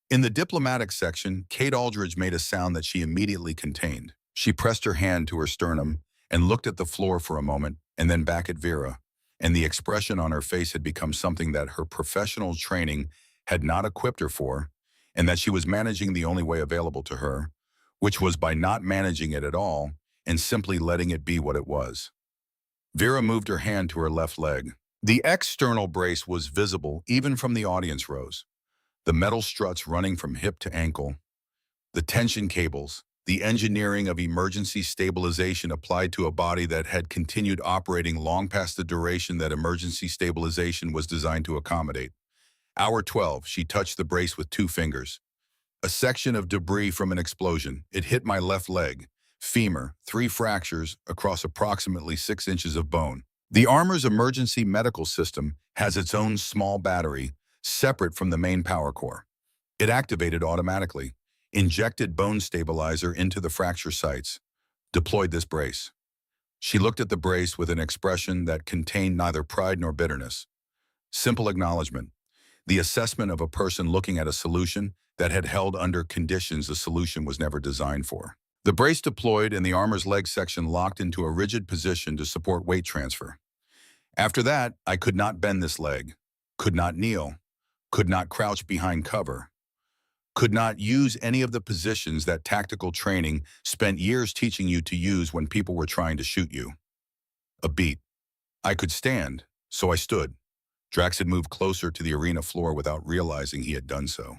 In the diplomatic section, Kate Aldridge made a sound that she immediately contained. She pressed her hand to her sternum and looked at the floor for a moment and then back at Vera, and the expression on her face had become something that her professional training had not equipped her for, and that she was managing the only way available to her, which was by not managing it at all and simply letting it be what it was. Vera moved her hand to her left leg. The external brace was visible even from the audience rows. The metal struts running from hip to ankle, the tension cables, the engineering of emergency stabilization applied to a body that had continued operating long past the duration that emergency stabilization was designed to accommodate. Hour 12, she touched the brace with 2 fingers. A section of debris from an explosion. It hit my left leg, femur, 3 fractures across approximately 6 inches of bone. The armor's emergency medical system has its own small battery, separate from the main power core. It activated automatically, injected bone stabilizer into the fracture sites, deployed this brace. She looked at the brace with an expression that contained neither pride nor bitterness. Simple acknowledgement, the assessment of a person looking at a solution that had held under conditions the solution was never designed for. The brace deployed and the armor's leg section locked into a rigid position to support weight transfer. After that, I could not bend this leg, could not kneel, could not crouch behind cover, could not use any of the positions that tactical training spent years teaching you to use when people were trying to shoot you. A beat. I could stand, so I stood. Drax had moved closer to the arena floor without realizing he had done so.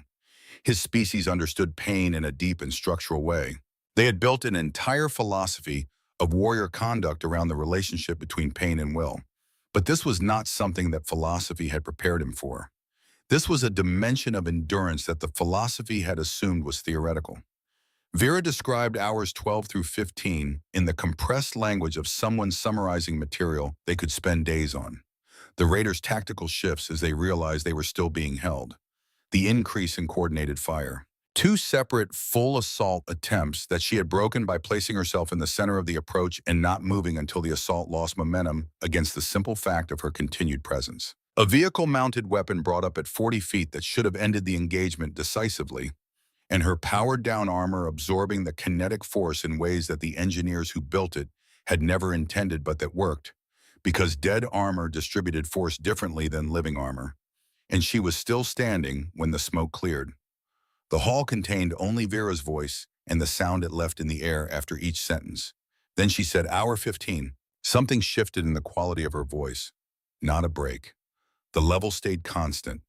His species understood pain in a deep and structural way. They had built an entire philosophy of warrior conduct around the relationship between pain and will. But this was not something that philosophy had prepared him for. This was a dimension of endurance that the philosophy had assumed was theoretical. Vera described hours 12 through 15 in the compressed language of someone summarizing material they could spend days on. The Raiders' tactical shifts as they realized they were still being held. The increase in coordinated fire. 2 separate full assault attempts that she had broken by placing herself in the center of the approach and not moving until the assault lost momentum against the simple fact of her continued presence. A vehicle-mounted weapon brought up at 40 feet that should have ended the engagement decisively, and her powered-down armor absorbing the kinetic force in ways that the engineers who built it had never intended but that worked, because dead armor distributed force differently than living armor. And she was still standing when the smoke cleared. The hall contained only Vera's voice and the sound it left in the air after each sentence. Then she said, hour 15. Something shifted in the quality of her voice. Not a break. The level stayed constant.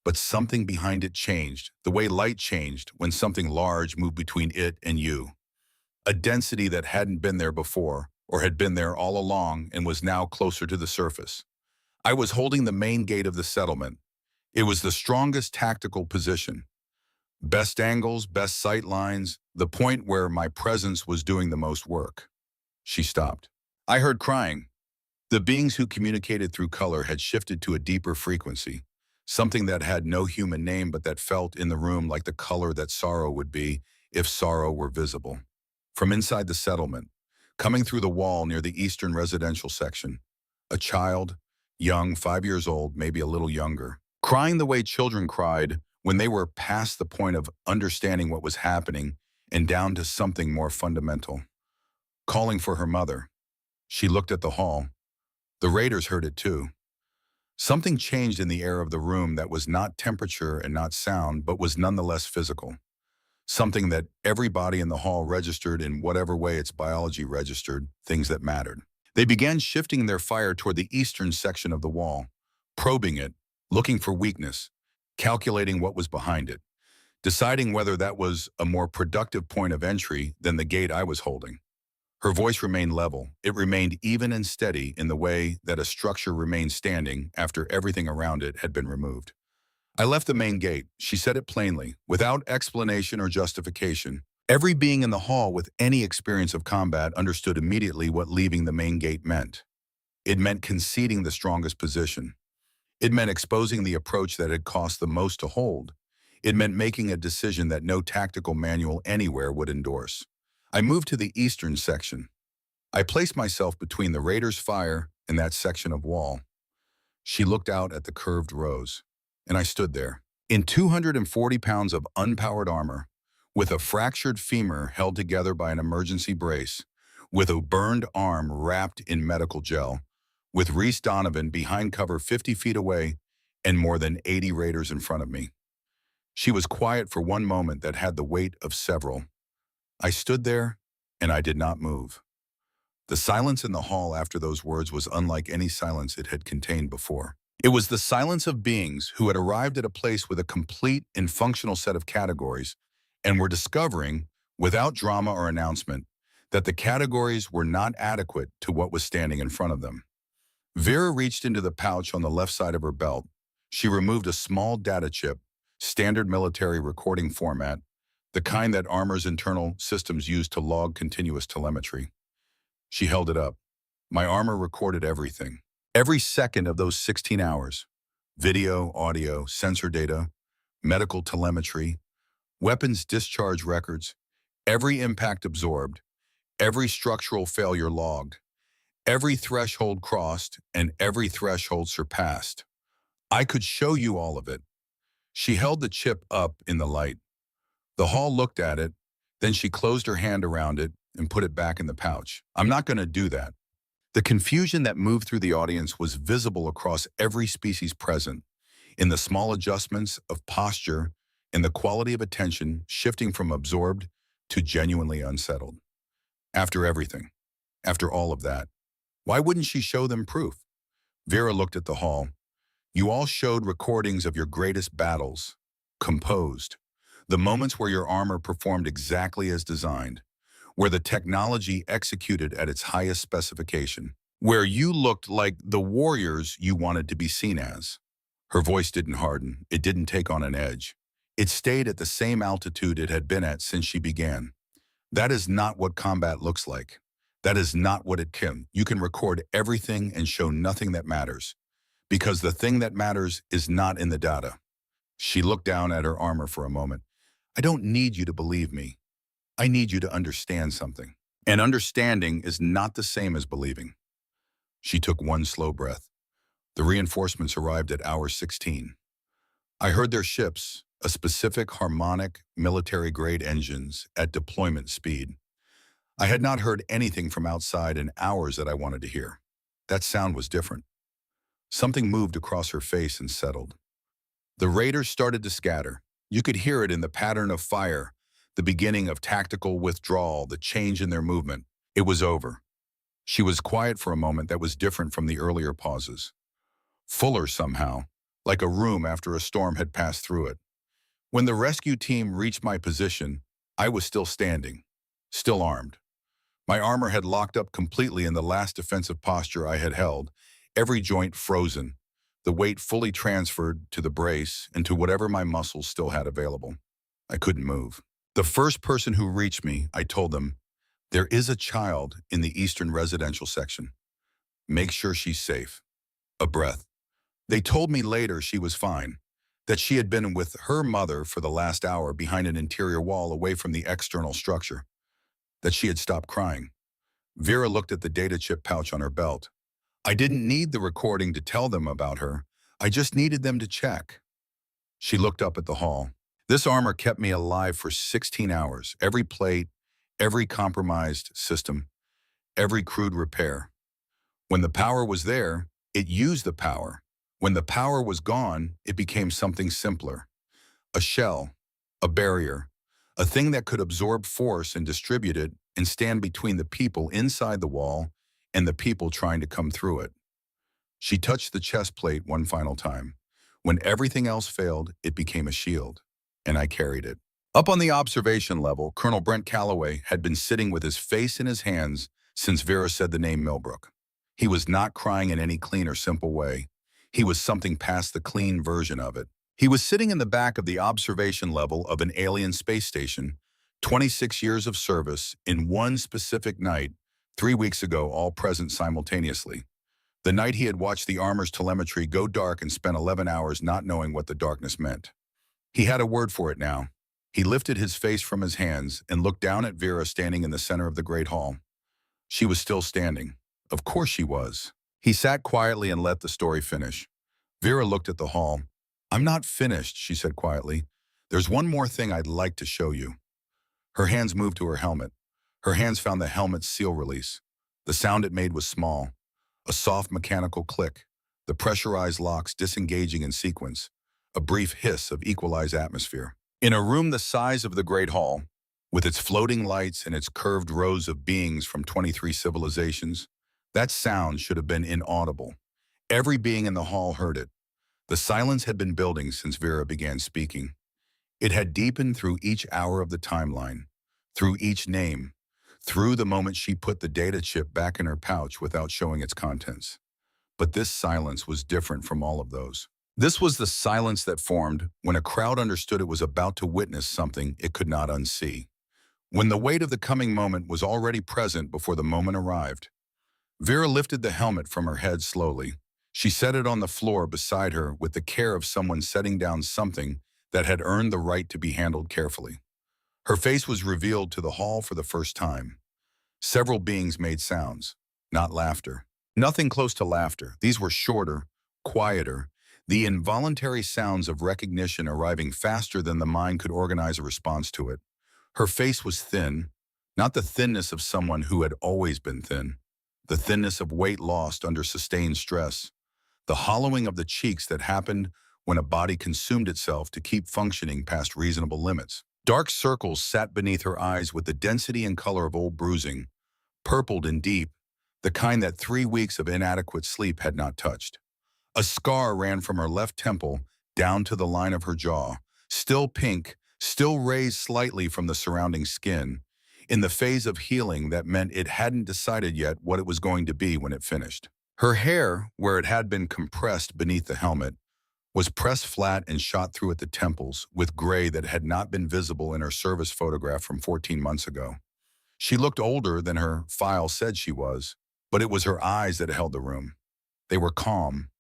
but something behind it changed, the way light changed when something large moved between it and you. A density that hadn't been there before, or had been there all along and was now closer to the surface. I was holding the main gate of the settlement. It was the strongest tactical position. Best angles, best sight lines, the point where my presence was doing the most work. She stopped. I heard crying. The beings who communicated through color had shifted to a deeper frequency, something that had no human name but that felt in the room like the color that sorrow would be if sorrow were visible. From inside the settlement, coming through the wall near the eastern residential section, a child, young, 5 years old, maybe a little younger, crying the way children cried when they were past the point of understanding what was happening and down to something more fundamental. Calling for her mother. She looked at the hall. The raiders heard it too. Something changed in the air of the room that was not temperature and not sound, but was nonetheless physical. Something that every body in the hall registered in whatever way its biology registered, things that mattered. They began shifting their fire toward the eastern section of the wall, probing it, looking for weakness, calculating what was behind it, deciding whether that was a more productive point of entry than the gate I was holding. Her voice remained level. It remained even and steady in the way that a structure remains standing after everything around it had been removed. I left the main gate. She said it plainly, without explanation or justification. Every being in the hall with any experience of combat understood immediately what leaving the main gate meant. It meant conceding the strongest position. It meant exposing the approach that had cost the most to hold. It meant making a decision that no tactical manual anywhere would endorse. I moved to the eastern section. I placed myself between the raiders' fire and that section of wall. She looked out at the curved rows, and I stood there. In 240 pounds of unpowered armor, with a fractured femur held together by an emergency brace, with a burned arm wrapped in medical gel, with Reese Donovan behind cover 50 feet away, and more than 80 raiders in front of me. She was quiet for one moment that had the weight of several. I stood there, and I did not move. The silence in the hall after those words was unlike any silence it had contained before. It was the silence of beings who had arrived at a place with a complete and functional set of categories and were discovering, without drama or announcement, that the categories were not adequate to what was standing in front of them. Vera reached into the pouch on the left side of her belt. She removed a small data chip, standard military recording format, the kind that armor's internal systems use to log continuous telemetry. She held it up. My armor recorded everything. Every second of those 16 hours. Video, audio, sensor data, medical telemetry, weapons discharge records, every impact absorbed, every structural failure logged, every threshold crossed, and every threshold surpassed. I could show you all of it. She held the chip up in the light. The hall looked at it, then she closed her hand around it and put it back in the pouch. I'm not going to do that. The confusion that moved through the audience was visible across every species present, in the small adjustments of posture and the quality of attention shifting from absorbed to genuinely unsettled. After everything, after all of that, why wouldn't she show them proof? Vera looked at the hall. You all showed recordings of your greatest battles, composed. The moments where your armor performed exactly as designed, where the technology executed at its highest specification, where you looked like the warriors you wanted to be seen as. Her voice didn't harden. It didn't take on an edge. It stayed at the same altitude it had been at since she began. That is not what combat looks like. That is not what it can. You can record everything and show nothing that matters, because the thing that matters is not in the data. She looked down at her armor for a moment. I don't need you to believe me. I need you to understand something. And understanding is not the same as believing. She took one slow breath. The reinforcements arrived at hour 16. I heard their ships, a specific harmonic military-grade engines at deployment speed. I had not heard anything from outside in hours that I wanted to hear. That sound was different. Something moved across her face and settled. The raiders started to scatter. You could hear it in the pattern of fire, the beginning of tactical withdrawal, the change in their movement. It was over. She was quiet for a moment that was different from the earlier pauses. Fuller somehow, like a room after a storm had passed through it. When the rescue team reached my position, I was still standing, still armed. My armor had locked up completely in the last defensive posture I had held, every joint frozen, the weight fully transferred to the brace and to whatever my muscles still had available. I couldn't move. The first person who reached me, I told them, "There is a child in the eastern residential section. Make sure she's safe." A breath. They told me later she was fine, that she had been with her mother for the last hour behind an interior wall away from the external structure, that she had stopped crying. Vera looked at the data chip pouch on her belt. I didn't need the recording to tell them about her. I just needed them to check. She looked up at the hall. This armor kept me alive for 16 hours. Every plate, every compromised system, every crude repair. When the power was there, it used the power. When the power was gone, it became something simpler. A shell, a barrier, a thing that could absorb force and distribute it and stand between the people inside the wall and the people trying to come through it. She touched the chest plate one final time. When everything else failed, it became a shield, and I carried it. Up on the observation level, Colonel Brent Calloway had been sitting with his face in his hands since Vera said the name Millbrook. He was not crying in any clean or simple way. He was something past the clean version of it. He was sitting in the back of the observation level of an alien space station, 26 years of service in one specific night, 3 weeks ago, all present simultaneously. The night he had watched the armor's telemetry go dark and spent 11 hours not knowing what the darkness meant. He had a word for it now. He lifted his face from his hands and looked down at Vera standing in the center of the great hall. She was still standing. Of course she was. He sat quietly and let the story finish. Vera looked at the hall. "I'm not finished," she said quietly. "There's one more thing I'd like to show you." Her hands moved to her helmet. Her hands found the helmet's seal release. The sound it made was small, a soft mechanical click, the pressurized locks disengaging in sequence, a brief hiss of equalized atmosphere. In a room the size of the Great Hall, with its floating lights and its curved rows of beings from 23 civilizations, that sound should have been inaudible. Every being in the hall heard it. The silence had been building since Vera began speaking. It had deepened through each hour of the timeline, through each name, through the moment she put the data chip back in her pouch without showing its contents. But this silence was different from all of those. This was the silence that formed when a crowd understood it was about to witness something it could not unsee. When the weight of the coming moment was already present before the moment arrived. Vera lifted the helmet from her head slowly. She set it on the floor beside her with the care of someone setting down something that had earned the right to be handled carefully. Her face was revealed to the hall for the first time. Several beings made sounds, not laughter. Nothing close to laughter. These were shorter, quieter, the involuntary sounds of recognition arriving faster than the mind could organize a response to it. Her face was thin, not the thinness of someone who had always been thin, the thinness of weight lost under sustained stress, the hollowing of the cheeks that happened when a body consumed itself to keep functioning past reasonable limits. Dark circles sat beneath her eyes with the density and color of old bruising, purpled and deep, the kind that 3 weeks of inadequate sleep had not touched. A scar ran from her left temple down to the line of her jaw, still pink, still raised slightly from the surrounding skin, in the phase of healing that meant it hadn't decided yet what it was going to be when it finished. Her hair, where it had been compressed beneath the helmet, was pressed flat and shot through at the temples with gray that had not been visible in her service photograph from 14 months ago. She looked older than her file said she was, but it was her eyes that held the room. They were calm.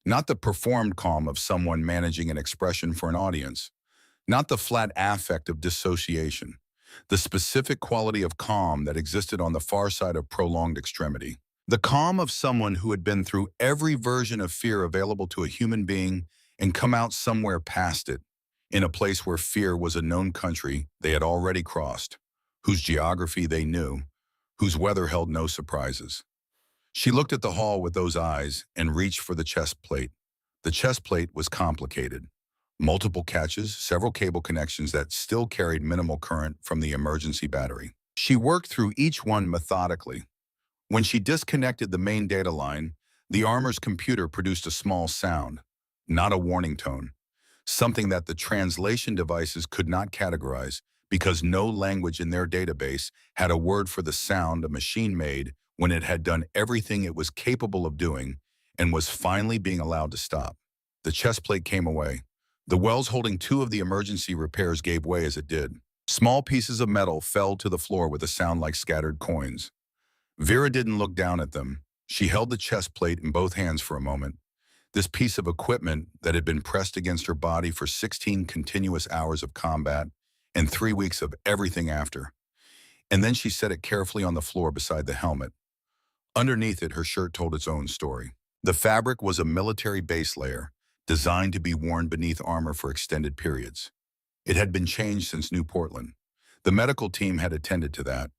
Not the performed calm of someone managing an expression for an audience. Not the flat affect of dissociation. The specific quality of calm that existed on the far side of prolonged extremity. The calm of someone who had been through every version of fear available to a human being and come out somewhere past it, in a place where fear was a known country they had already crossed, whose geography they knew, whose weather held no surprises. She looked at the hall with those eyes and reached for the chest plate. The chest plate was complicated. Multiple catches, several cable connections that still carried minimal current from the emergency battery. She worked through each one methodically. When she disconnected the main data line, the armor's computer produced a small sound, not a warning tone, something that the translation devices could not categorize because no language in their database had a word for the sound a machine made when it had done everything it was capable of doing and was finally being allowed to stop. The chest plate came away. The wells holding two of the emergency repairs gave way as it did. Small pieces of metal fell to the floor with a sound like scattered coins. Vera didn't look down at them. She held the chest plate in both hands for a moment. This piece of equipment that had been pressed against her body for 16 continuous hours of combat and 3 weeks of everything after. And then she set it carefully on the floor beside the helmet. Underneath it, her shirt told its own story. The fabric was a military base layer, designed to be worn beneath armor for extended periods. It had been changed since New Portland. The medical team had attended to that.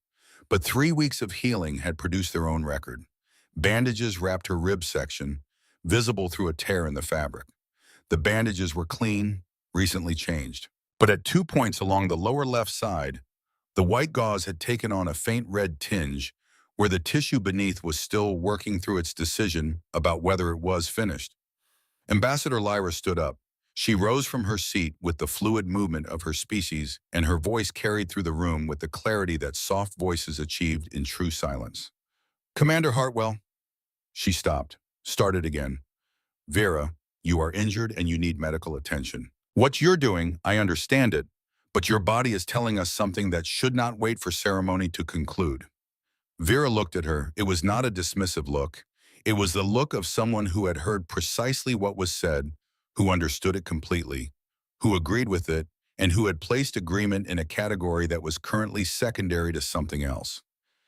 But 3 weeks of healing had produced their own record. Bandages wrapped her rib section, visible through a tear in the fabric. The bandages were clean, recently changed. But at 2 points along the lower left side, the white gauze had taken on a faint red tinge where the tissue beneath was still working through its decision about whether it was finished. Ambassador Lyra stood up. She rose from her seat with the fluid movement of her species, and her voice carried through the room with the clarity that soft voices achieved in true silence. "Commander Hartwell." She stopped, started again. "Vera, you are injured and you need medical attention. What you're doing, I understand it, but your body is telling us something that should not wait for ceremony to conclude." Vera looked at her. It was not a dismissive look. It was the look of someone who had heard precisely what was said, who understood it completely, who agreed with it, and who had placed agreement in a category that was currently secondary to something else.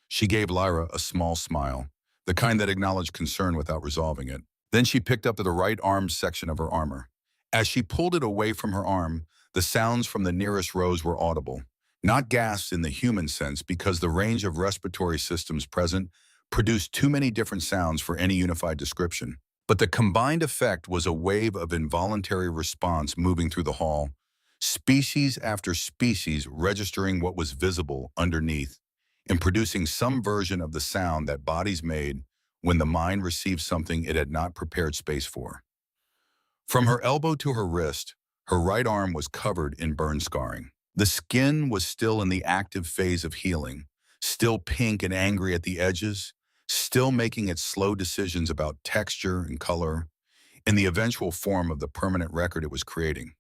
She gave Lyra a small smile, the kind that acknowledged concern without resolving it. Then she picked up the right arm section of her armor. As she pulled it away from her arm, the sounds from the nearest rows were audible. Not gasps in the human sense, because the range of respiratory systems present produced too many different sounds for any unified description. But the combined effect was a wave of involuntary response moving through the hall, species after species registering what was visible underneath and producing some version of the sound that bodies made when the mind received something it had not prepared space for. From her elbow to her wrist, her right arm was covered in burn scarring. The skin was still in the active phase of healing, still pink and angry at the edges, still making its slow decisions about texture and color, and the eventual form of the permanent record it was creating.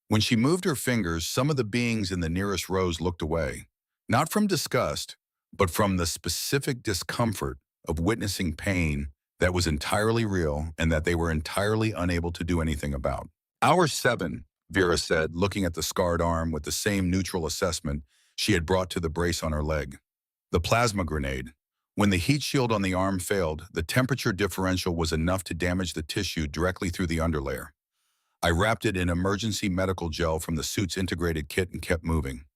When she moved her fingers, some of the beings in the nearest rows looked away, not from disgust, but from the specific discomfort of witnessing pain that was entirely real and that they were entirely unable to do anything about. "Hour 7, Vera said, looking at the scarred arm with the same neutral assessment she had brought to the brace on her leg. "The plasma grenade. When the heat shield on the arm failed, the temperature differential was enough to damage the tissue directly through the underlayer. I wrapped it in emergency medical gel from the suit's integrated kit and kept moving."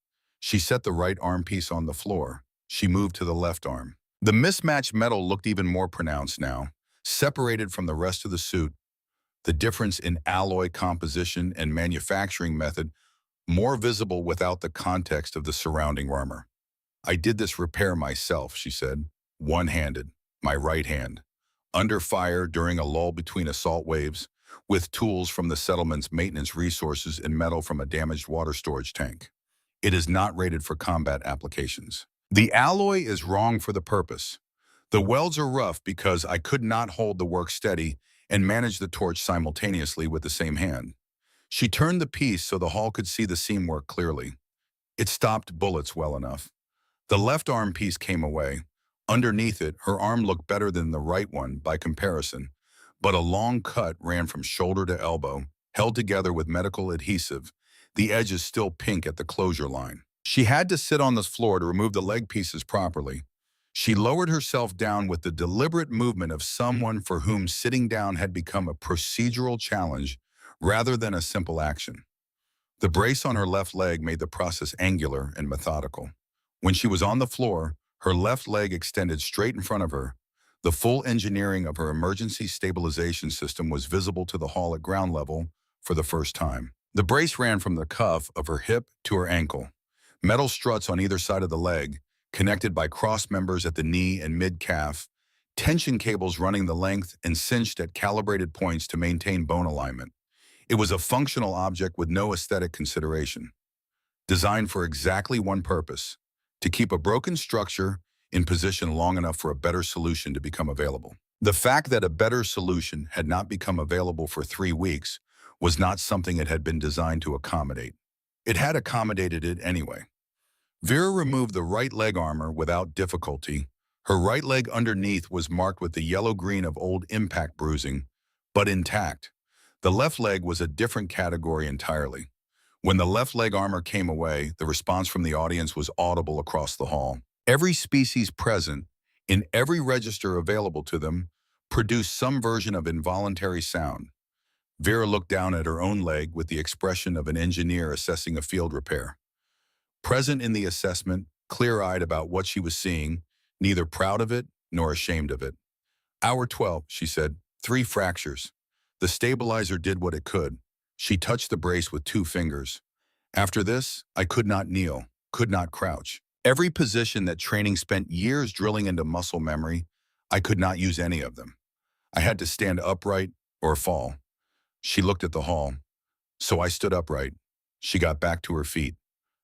She set the right arm piece on the floor. She moved to the left arm. The mismatched metal looked even more pronounced now, separated from the rest of the suit, the difference in alloy composition and manufacturing method more visible without the context of the surrounding armor. "I did this repair myself," she said, one-handed, my right hand, under fire during a lull between assault waves, with tools from the settlement's maintenance resources and metal from a damaged water storage tank. It is not rated for combat applications. The alloy is wrong for the purpose. The welds are rough because I could not hold the work steady and manage the torch simultaneously with the same hand. She turned the piece so the hall could see the seam work clearly. It stopped bullets well enough. The left arm piece came away. Underneath it, her arm looked better than the right one by comparison, but a long cut ran from shoulder to elbow, held together with medical adhesive, the edges still pink at the closure line. She had to sit on the floor to remove the leg pieces properly. She lowered herself down with the deliberate movement of someone for whom sitting down had become a procedural challenge rather than a simple action. The brace on her left leg made the process angular and methodical. When she was on the floor, her left leg extended straight in front of her. The full engineering of her emergency stabilization system was visible to the hall at ground level for the first time. The brace ran from the cuff of her hip to her ankle. Metal struts on either side of the leg, connected by cross members at the knee and mid-calf, tension cables running the length and cinched at calibrated points to maintain bone alignment. It was a functional object with no aesthetic consideration, designed for exactly one purpose: to keep a broken structure in position long enough for a better solution to become available. The fact that a better solution had not become available for 3 weeks was not something it had been designed to accommodate. It had accommodated it anyway. Vera removed the right leg armor without difficulty. Her right leg underneath was marked with the yellow-green of old impact bruising, but intact. The left leg was a different category entirely. When the left leg armor came away, the response from the audience was audible across the hall. Every species present, in every register available to them, produced some version of involuntary sound. Vera looked down at her own leg with the expression of an engineer assessing a field repair. Present in the assessment, clear-eyed about what she was seeing, neither proud of it nor ashamed of it. "Hour 12, she said. 3 fractures. The stabilizer did what it could. She touched the brace with 2 fingers. After this, I could not kneel, could not crouch. Every position that training spent years drilling into muscle memory, I could not use any of them. I had to stand upright or fall." She looked at the hall. "So I stood upright." She got back to her feet.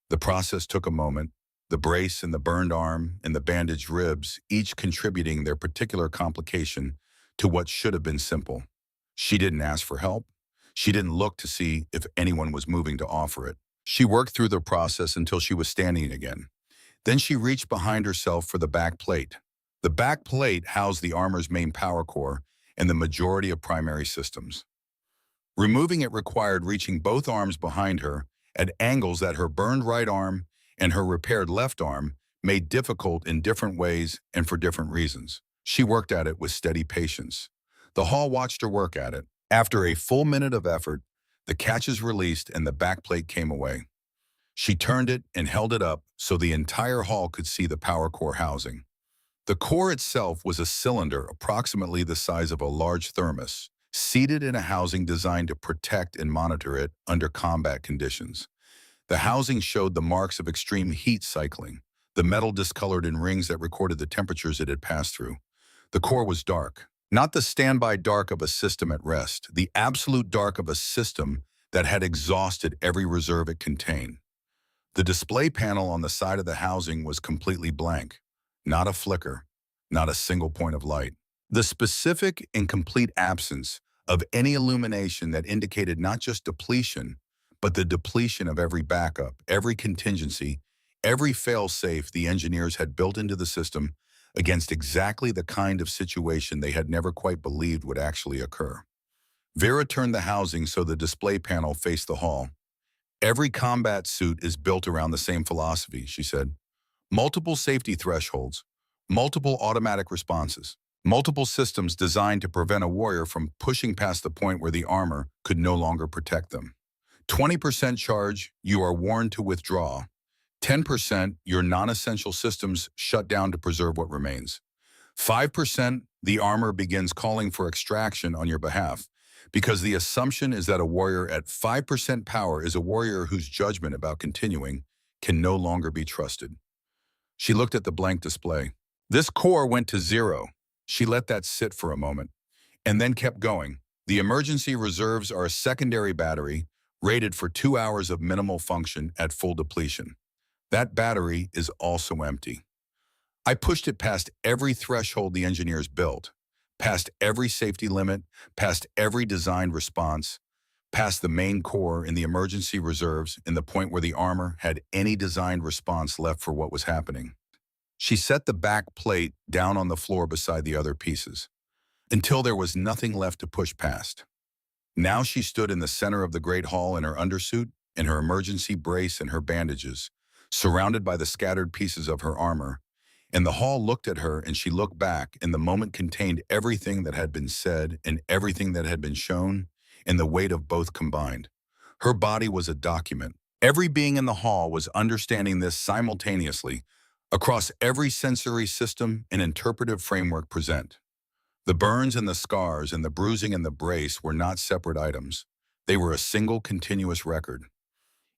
The process took a moment, the brace and the burned arm and the bandaged ribs, each contributing their particular complication to what should have been simple. She didn't ask for help. She didn't look to see if anyone was moving to offer it. She worked through the process until she was standing again. Then she reached behind herself for the back plate. The back plate housed the armor's main power core and the majority of primary systems. Removing it required reaching both arms behind her at angles that her burned right arm and her repaired left arm made difficult in different ways and for different reasons. She worked at it with steady patience. The hall watched her work at it. After a full minute of effort, the catches released and the backplate came away. She turned it and held it up so the entire hall could see the power core housing. The core itself was a cylinder approximately the size of a large thermos, seated in a housing designed to protect and monitor it under combat conditions. The housing showed the marks of extreme heat cycling, the metal discolored in rings that recorded the temperatures it had passed through. The core was dark, not the standby dark of a system at rest, the absolute dark of a system that had exhausted every reserve it contained. The display panel on the side of the housing was completely blank, not a flicker, not a single point of light. The specific and complete absence of any illumination that indicated not just depletion, but the depletion of every backup, every contingency, every fail-safe the engineers had built into the system against exactly the kind of situation they had never quite believed would actually occur. Vera turned the housing so the display panel faced the hall. "Every combat suit is built around the same philosophy," she said. "Multiple safety thresholds, multiple automatic responses, multiple systems designed to prevent a warrior from pushing past the point where the armor could no longer protect them. 20% charge, you are warned to withdraw. 10%, your non-essential systems shut down to preserve what remains. 5%, the armor begins calling for extraction on your behalf, because the assumption is that a warrior at 5% power is a warrior whose judgment about continuing can no longer be trusted." She looked at the blank display. This core went to 0. She let that sit for a moment, and then kept going. "The emergency reserves are a secondary battery, rated for 2 hours of minimal function at full depletion. That battery is also empty." I pushed it past every threshold the engineers built, past every safety limit, past every designed response, past the main core in the emergency reserves in the point where the armor had any designed response left for what was happening. She set the back plate down on the floor beside the other pieces, until there was nothing left to push past. Now she stood in the center of the great hall in her undersuit, in her emergency brace and her bandages, surrounded by the scattered pieces of her armor. And the hall looked at her and she looked back, and the moment contained everything that had been said and everything that had been shown, and the weight of both combined. Her body was a document. Every being in the hall was understanding this simultaneously, across every sensory system and interpretive framework present. The burns and the scars and the bruising and the brace were not separate items. They were a single continuous record.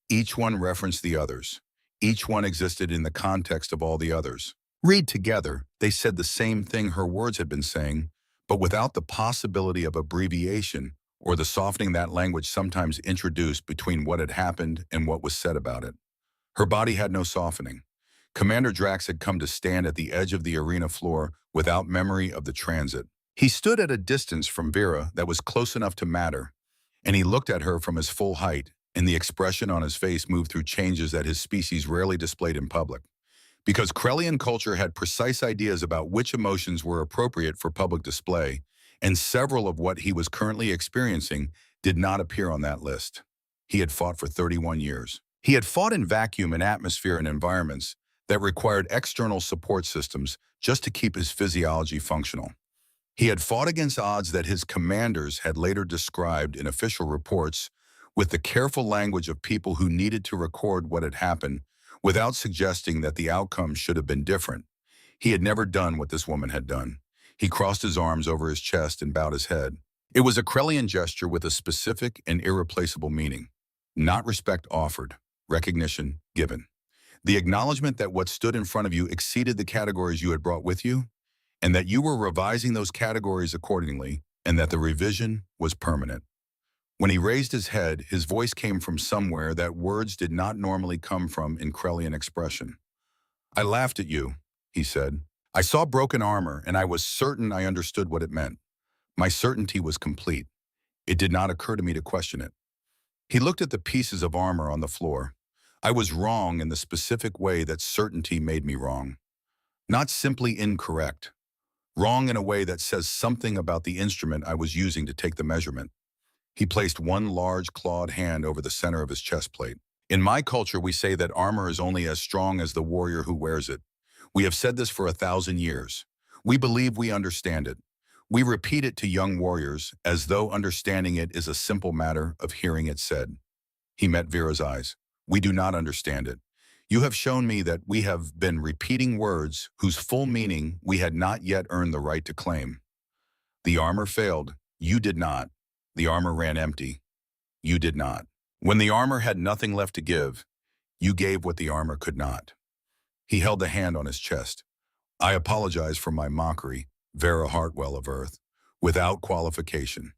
Each one referenced the others. Each one existed in the context of all the others. Read together, they said the same thing her words had been saying, but without the possibility of abbreviation or the softening that language sometimes introduced between what had happened and what was said about it. Her body had no softening. Commander Drax had come to stand at the edge of the arena floor without memory of the transit. He stood at a distance from Vera that was close enough to matter, and he looked at her from his full height, and the expression on his face moved through changes that his species rarely displayed in public. Because Krellian culture had precise ideas about which emotions were appropriate for public display, and several of what he was currently experiencing did not appear on that list. He had fought for 31 years. He had fought in vacuum and atmosphere and environments that required external support systems just to keep his physiology functional. He had fought against odds that his commanders had later described in official reports with the careful language of people who needed to record what had happened without suggesting that the outcome should have been different. He had never done what this woman had done. He crossed his arms over his chest and bowed his head. It was a Krellian gesture with a specific and irreplaceable meaning. Not respect offered, recognition given. The acknowledgement that what stood in front of you exceeded the categories you had brought with you, and that you were revising those categories accordingly, and that the revision was permanent. When he raised his head, his voice came from somewhere that words did not normally come from in Krellian expression. "I laughed at you," he said. "I saw broken armor, and I was certain I understood what it meant. My certainty was complete. It did not occur to me to question it." He looked at the pieces of armor on the floor. "I was wrong in the specific way that certainty made me wrong. Not simply incorrect. Wrong in a way that says something about the instrument I was using to take the measurement." He placed one large clawed hand over the center of his chest plate. "In my culture, we say that armor is only as strong as the warrior who wears it. We have said this for 1,000 years. We believe we understand it. We repeat it to young warriors as though understanding it is a simple matter of hearing it said." He met Vera's eyes. "We do not understand it. You have shown me that we have been repeating words whose full meaning we had not yet earned the right to claim. The armor failed. You did not. The armor ran empty. You did not. When the armor had nothing left to give, you gave what the armor could not." He held a hand on his chest. "I apologize for my mockery, Vera Hartwell of Earth, without qualification.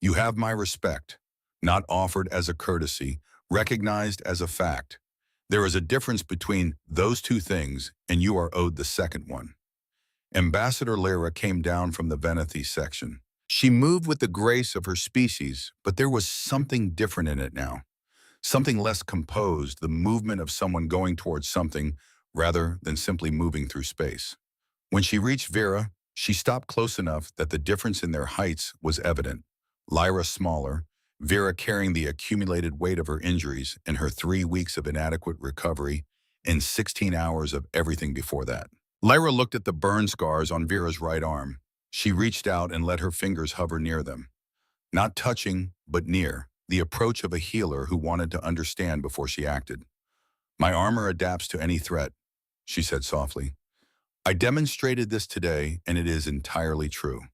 You have my respect, not offered as a courtesy, recognized as a fact. There is a difference between those two things, and you are owed the second one." Ambassador Lyra came down from the Venethy section. She moved with the grace of her species, but there was something different in it now. Something less composed, the movement of someone going towards something rather than simply moving through space. When she reached Vera, she stopped close enough that the difference in their heights was evident. Lyra smaller, Vera carrying the accumulated weight of her injuries and her 3 weeks of inadequate recovery and 16 hours of everything before that. Lyra looked at the burn scars on Vera's right arm. She reached out and let her fingers hover near them. Not touching, but near, the approach of a healer who wanted to understand before she acted. "My armor adapts to any threat," she said softly. "I demonstrated this today, and it is entirely true.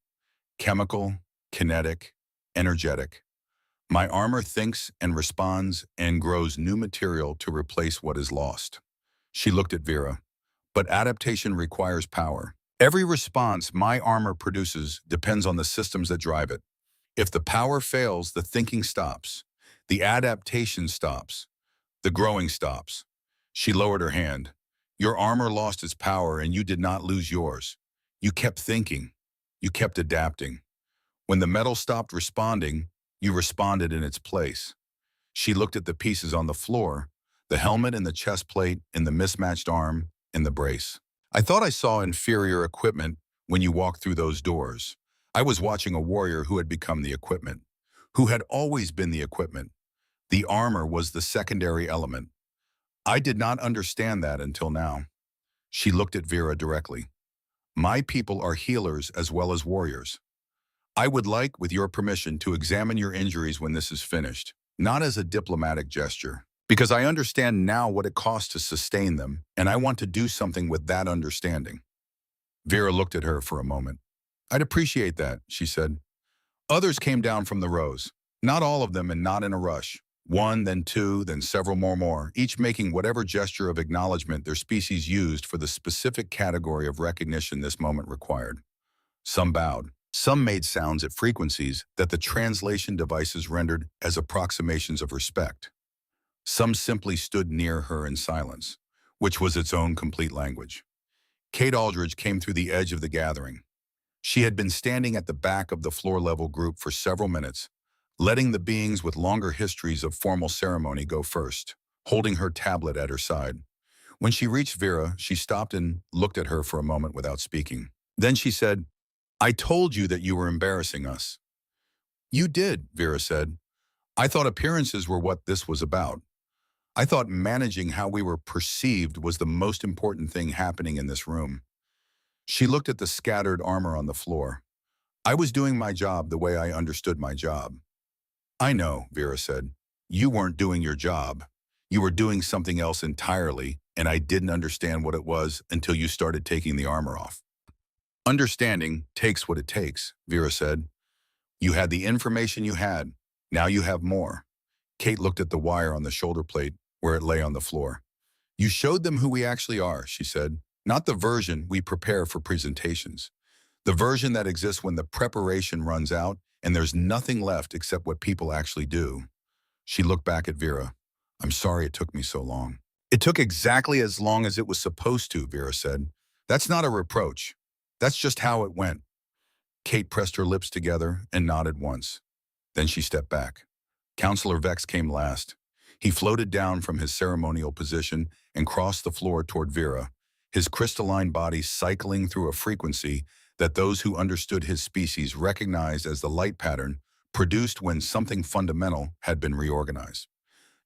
Chemical, kinetic, energetic. My armor thinks and responds and grows new material to replace what is lost." She looked at Vera. "But adaptation requires power. Every response my armor produces depends on the systems that drive it. If the power fails, the thinking stops. The adaptation stops. The growing stops." She lowered her hand. "Your armor lost its power and you did not lose yours. You kept thinking. You kept adapting. When the metal stopped responding, you responded in its place." She looked at the pieces on the floor, the helmet and the chest plate and the mismatched arm and the brace. "I thought I saw inferior equipment when you walked through those doors. I was watching a warrior who had become the equipment, who had always been the equipment. The armor was the secondary element. I did not understand that until now." She looked at Vera directly. "My people are healers as well as warriors. I would like, with your permission, to examine your injuries when this is finished, not as a diplomatic gesture, because I understand now what it costs to sustain them, and I want to do something with that understanding." Vera looked at her for a moment. "I'd appreciate that," she said. Others came down from the rows. Not all of them and not in a rush. One, then two, then several more, each making whatever gesture of acknowledgement their species used for the specific category of recognition this moment required. Some bowed. Some made sounds at frequencies that the translation devices rendered as approximations of respect. Some simply stood near her in silence, which was its own complete language. Kate Aldridge came through the edge of the gathering. She had been standing at the back of the floor-level group for several minutes, letting the beings with longer histories of formal ceremony go first, holding her tablet at her side. When she reached Vera, she stopped and looked at her for a moment without speaking. Then she said, "I told you that you were embarrassing us." "You did," Vera said. "I thought appearances were what this was about. I thought managing how we were perceived was the most important thing happening in this room." She looked at the scattered armor on the floor. "I was doing my job the way I understood my job." "I know," Vera said. "You weren't doing your job. You were doing something else entirely, and I didn't understand what it was until you started taking the armor off." "Understanding takes what it takes," Vera said. "You had the information you had. Now you have more." Kate looked at the wire on the shoulder plate where it lay on the floor. "You showed them who we actually are," she said. "Not the version we prepare for presentations. The version that exists when the preparation runs out and there's nothing left except what people actually do." She looked back at Vera. "I'm sorry it took me so long." "It took exactly as long as it was supposed to," Vera said. "That's not a reproach. That's just how it went." Kate pressed her lips together and nodded once. Then she stepped back. Counselor Vex came last. He floated down from his ceremonial position and crossed the floor toward Vera, his crystalline body cycling through a frequency that those who understood his species recognized as the light pattern produced when something fundamental had been reorganized.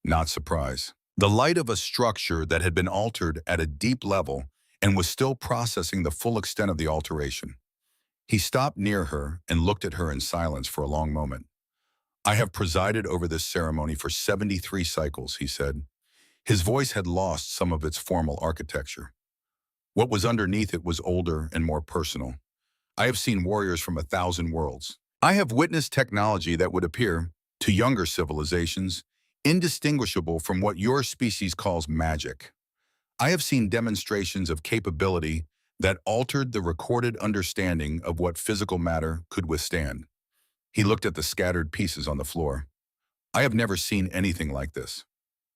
Not surprise. The light of a structure that had been altered at a deep level and was still processing the full extent of the alteration. He stopped near her and looked at her in silence for a long moment. "I have presided over this ceremony for 73 cycles," he said. His voice had lost some of its formal architecture. What was underneath it was older and more personal. "I have seen warriors from 1,000 worlds. I have witnessed technology that would appear, to younger civilizations, indistinguishable from what your species calls magic. I have seen demonstrations of capability that altered the recorded understanding of what physical matter could withstand." He looked at the scattered pieces on the floor. "I have never seen anything like this.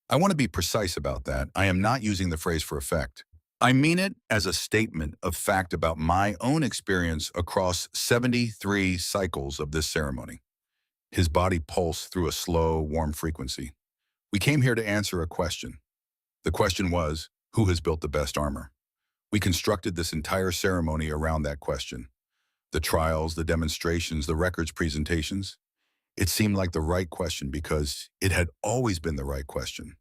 I want to be precise about that. I am not using the phrase for effect. I mean it as a statement of fact about my own experience across 73 cycles of this ceremony." His body pulsed through a slow, warm frequency. "We came here to answer a question. The question was, who has built the best armor? We constructed this entire ceremony around that question. The trials, the demonstrations, the records presentations. It seemed like the right question because it had always been the right question."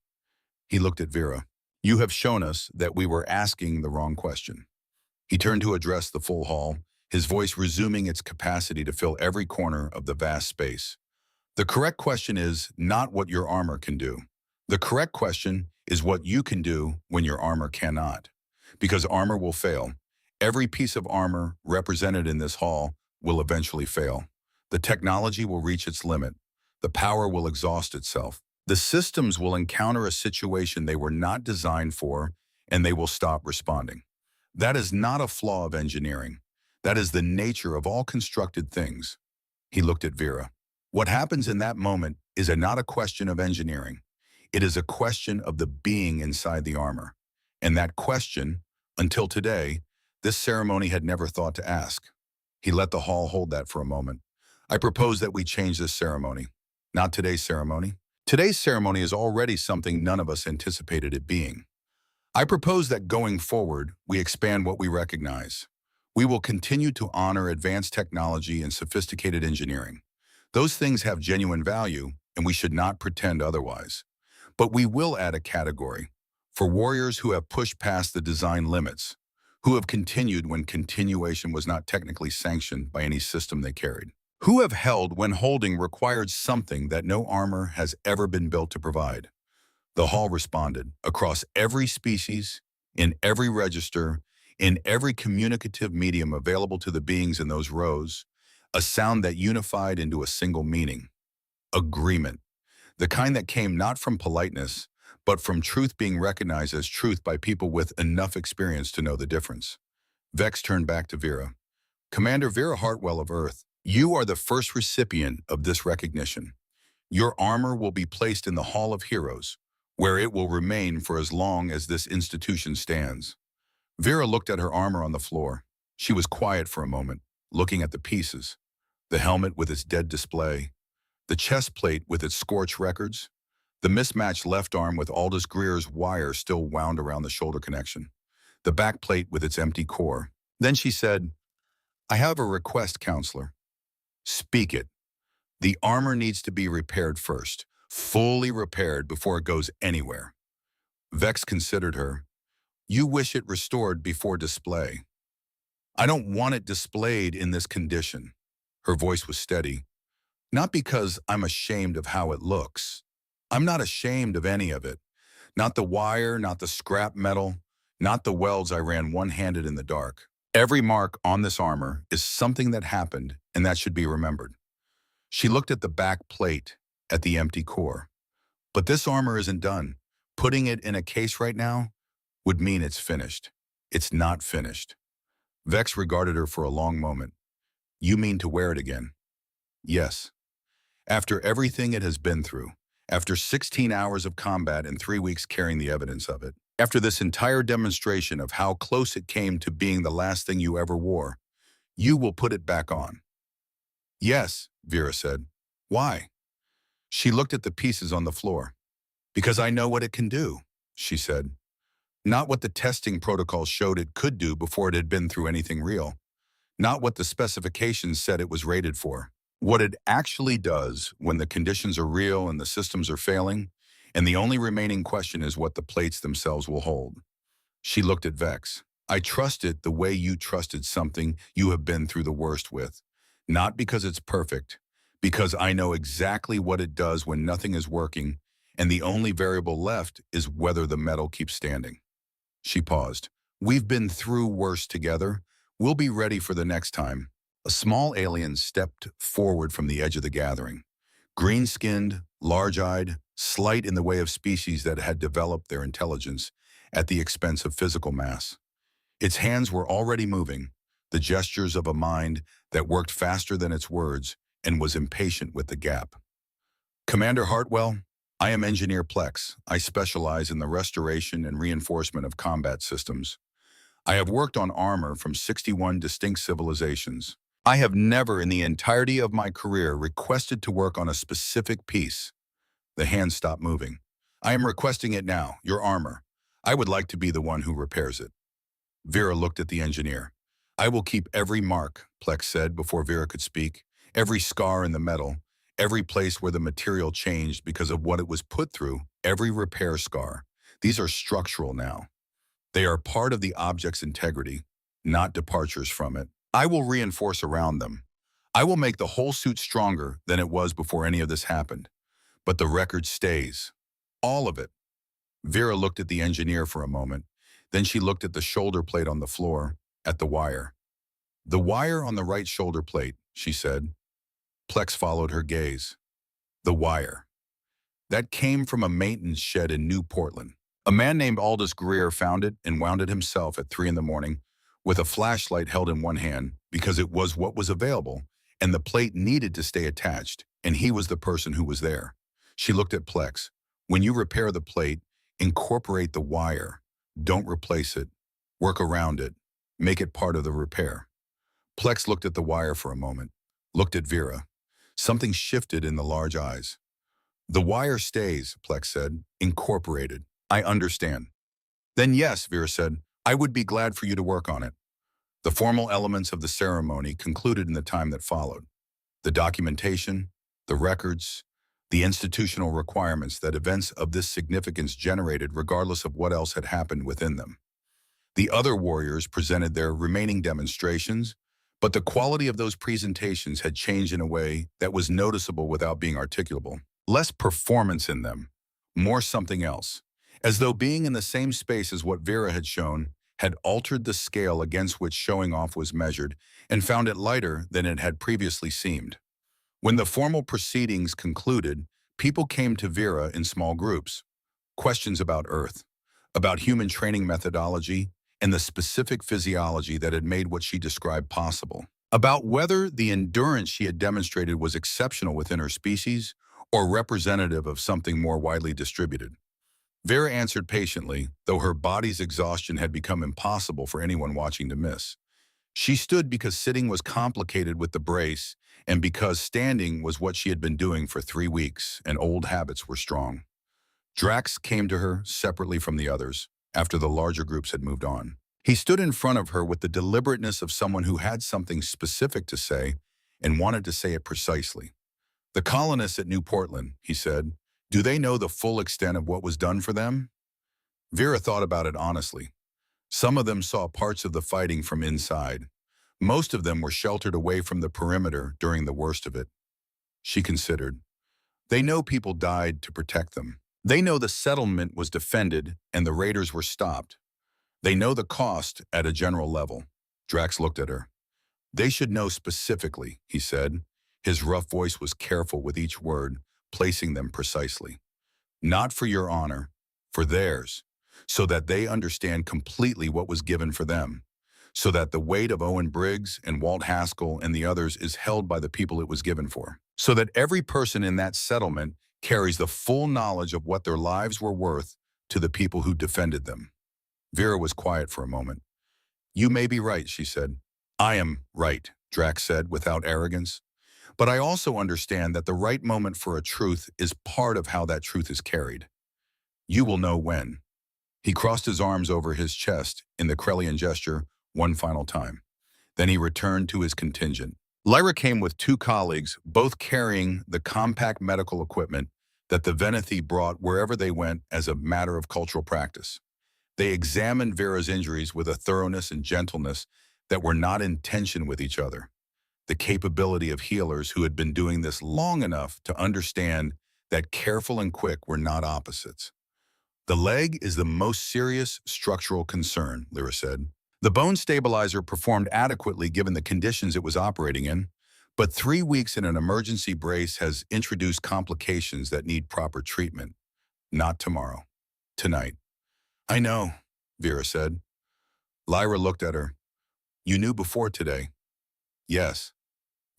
He looked at Vera. "You have shown us that we were asking the wrong question." He turned to address the full hall, his voice resuming its capacity to fill every corner of the vast space. "The correct question is not what your armor can do. The correct question is what you can do when your armor cannot. Because armor will fail. Every piece of armor represented in this hall will eventually fail. The technology will reach its limit. The power will exhaust itself. The systems will encounter a situation they were not designed for, and they will stop responding. That is not a flaw of engineering. That is the nature of all constructed things." He looked at Vera. "What happens in that moment is not a question of engineering. It is a question of the being inside the armor. And that question, until today, this ceremony had never thought to ask." He let the hall hold that for a moment. "I propose that we change this ceremony. Not today's ceremony. Today's ceremony is already something none of us anticipated it being. I propose that going forward, we expand what we recognize. We will continue to honor advanced technology and sophisticated engineering. Those things have genuine value, and we should not pretend otherwise. But we will add a category for warriors who have pushed past the design limits, who have continued when continuation was not technically sanctioned by any system they carried, who have held when holding required something that no armor has ever been built to provide." The hall responded, across every species, in every register, in every communicative medium available to the beings in those rows, a sound that unified into a single meaning: agreement. the kind that came not from politeness, but from truth being recognized as truth by people with enough experience to know the difference. Vex turned back to Vera. Commander Vera Hartwell of Earth, you are the first recipient of this recognition. Your armor will be placed in the Hall of Heroes, where it will remain for as long as this institution stands. Vera looked at her armor on the floor. She was quiet for a moment, looking at the pieces. The helmet with its dead display, the chest plate with its scorched records, the mismatched left arm with Aldous Greer's wire still wound around the shoulder connection, the back plate with its empty core. Then she said, I have a request, counselor. Speak it. The armor needs to be repaired first, fully repaired before it goes anywhere. Vex considered her. You wish it restored before display. I don't want it displayed in this condition. Her voice was steady. Not because I'm ashamed of how it looks. I'm not ashamed of any of it. Not the wire, not the scrap metal, not the welds I ran one-handed in the dark. Every mark on this armor is something that happened, and that should be remembered. She looked at the back plate, at the empty core. But this armor isn't done. Putting it in a case right now would mean it's finished. It's not finished. Vex regarded her for a long moment. You mean to wear it again? Yes. After everything it has been through, after 16 hours of combat and 3 weeks carrying the evidence of it, after this entire demonstration of how close it came to being the last thing you ever wore, you will put it back on. Yes, Vera said. Why? She looked at the pieces on the floor. Because I know what it can do, she said. Not what the testing protocol showed it could do before it had been through anything real. Not what the specifications said it was rated for. What it actually does when the conditions are real and the systems are failing, and the only remaining question is what the plates themselves will hold. She looked at Vex. I trust it the way you trusted something you have been through the worst with. Not because it's perfect, because I know exactly what it does when nothing is working, and the only variable left is whether the metal keeps standing. She paused. We've been through worse together. We'll be ready for the next time. A small alien stepped forward from the edge of the gathering. Green-skinned, large-eyed, slight in the way of species that had developed their intelligence at the expense of physical mass. Its hands were already moving, the gestures of a mind that worked faster than its words and was impatient with the gap. Commander Hartwell, I am Engineer Plex. I specialize in the restoration and reinforcement of combat systems. I have worked on armor from 61 distinct civilizations. I have never in the entirety of my career requested to work on a specific piece. The hand stopped moving. I am requesting it now, your armor. I would like to be the one who repairs it. Vera looked at the engineer. I will keep every mark, Plex said before Vera could speak, every scar in the metal, every place where the material changed because of what it was put through, every repair scar. These are structural now. They are part of the object's integrity, not departures from it. I will reinforce around them. I will make the whole suit stronger than it was before any of this happened. But the record stays. All of it. Vera looked at the engineer for a moment. Then she looked at the shoulder plate on the floor, at the wire. The wire on the right shoulder plate, she said. Plex followed her gaze. The wire. That came from a maintenance shed in New Portland. A man named Aldous Greer found it and wound it himself at 3 in the morning with a flashlight held in one hand because it was what was available and the plate needed to stay attached, and he was the person who was there. She looked at Plex. When you repair the plate, incorporate the wire. Don't replace it. Work around it. Make it part of the repair. Plex looked at the wire for a moment, looked at Vera. Something shifted in the large eyes. The wire stays, Plex said. Incorporated. I understand. Then yes, Vera said, I would be glad for you to work on it. The formal elements of the ceremony concluded in the time that followed. The documentation, the records, the institutional requirements that events of this significance generated regardless of what else had happened within them. The other warriors presented their remaining demonstrations, but the quality of those presentations had changed in a way that was noticeable without being articulable. Less performance in them, more something else. As though being in the same space as what Vera had shown had altered the scale against which showing off was measured and found it lighter than it had previously seemed. When the formal proceedings concluded, people came to Vera in small groups. Questions about Earth, about human training methodology, and the specific physiology that had made what she described possible. About whether the endurance she had demonstrated was exceptional within her species or representative of something more widely distributed. Vera answered patiently, though her body's exhaustion had become impossible for anyone watching to miss. She stood because sitting was complicated with the brace and because standing was what she had been doing for 3 weeks and old habits were strong. Drax came to her separately from the others after the larger groups had moved on. He stood in front of her with the deliberateness of someone who had something specific to say and wanted to say it precisely. The colonists at New Portland, he said, do they know the full extent of what was done for them? Vera thought about it honestly. Some of them saw parts of the fighting from inside. Most of them were sheltered away from the perimeter during the worst of it. She considered. They know people died to protect them. They know the settlement was defended and the raiders were stopped. They know the cost at a general level. Drax looked at her. They should know specifically, he said. His rough voice was careful with each word, placing them precisely. Not for your honor, for theirs, so that they understand completely what was given for them, so that the weight of Owen Briggs and Walt Haskell and the others is held by the people it was given for, so that every person in that settlement carries the full knowledge of what their lives were worth to the people who defended them. Vera was quiet for a moment. You may be right, she said. I am right, Drax said without arrogance. But I also understand that the right moment for a truth is part of how that truth is carried. You will know when. He crossed his arms over his chest in the Krellian gesture one final time. Then he returned to his contingent. Lyra came with 2 colleagues, both carrying the compact medical equipment that the Venethi brought wherever they went as a matter of cultural practice. They examined Vera's injuries with a thoroughness and gentleness that were not in tension with each other. The capability of healers who had been doing this long enough to understand that careful and quick were not opposites. The leg is the most serious structural concern, Lyra said. The bone stabilizer performed adequately given the conditions it was operating in, but 3 weeks in an emergency brace has introduced complications that need proper treatment. Not tomorrow. Tonight. I know, Vera said. Lyra looked at her. You knew before today. Yes.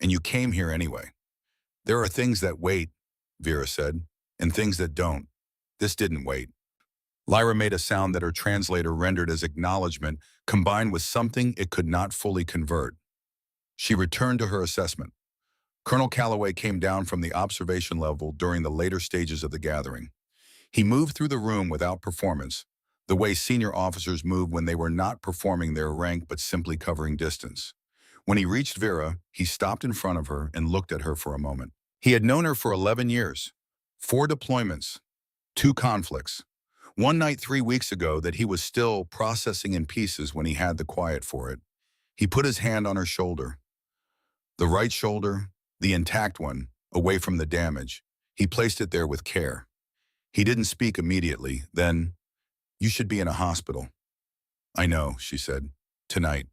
And you came here anyway. There are things that wait, Vera said, and things that don't. This didn't wait. Lyra made a sound that her translator rendered as acknowledgement, combined with something it could not fully convert. She returned to her assessment. Colonel Calloway came down from the observation level during the later stages of the gathering. He moved through the room without performance, the way senior officers move when they were not performing their rank but simply covering distance. When he reached Vera, he stopped in front of her and looked at her for a moment. He had known her for 11 years, 4 deployments, 2 conflicts. One night 3 weeks ago that he was still processing in pieces when he had the quiet for it. He put his hand on her shoulder. The right shoulder, the intact one, away from the damage. He placed it there with care. He didn't speak immediately. Then, you should be in a hospital. I know, she said. Tonight.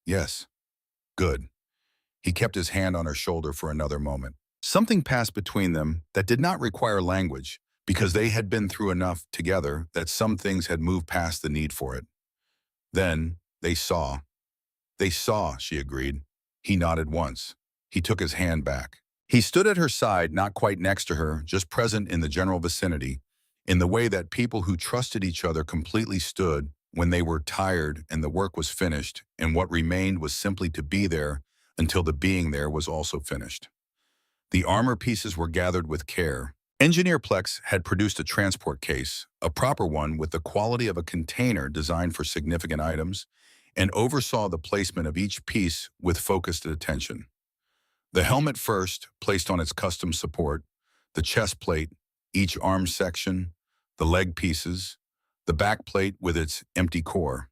Yes. Good. He kept his hand on her shoulder for another moment. Something passed between them that did not require language, because they had been through enough together that some things had moved past the need for it. Then, they saw. They saw, she agreed. He nodded once. He took his hand back. He stood at her side, not quite next to her, just present in the general vicinity, in the way that people who trusted each other completely stood when they were tired and the work was finished, and what remained was simply to be there until the being there was also finished. The armor pieces were gathered with care. Engineer Plex had produced a transport case, a proper one with the quality of a container designed for significant items, and oversaw the placement of each piece with focused attention. The helmet first, placed on its custom support, the chest plate, each arm section, the leg pieces, the back plate with its empty core.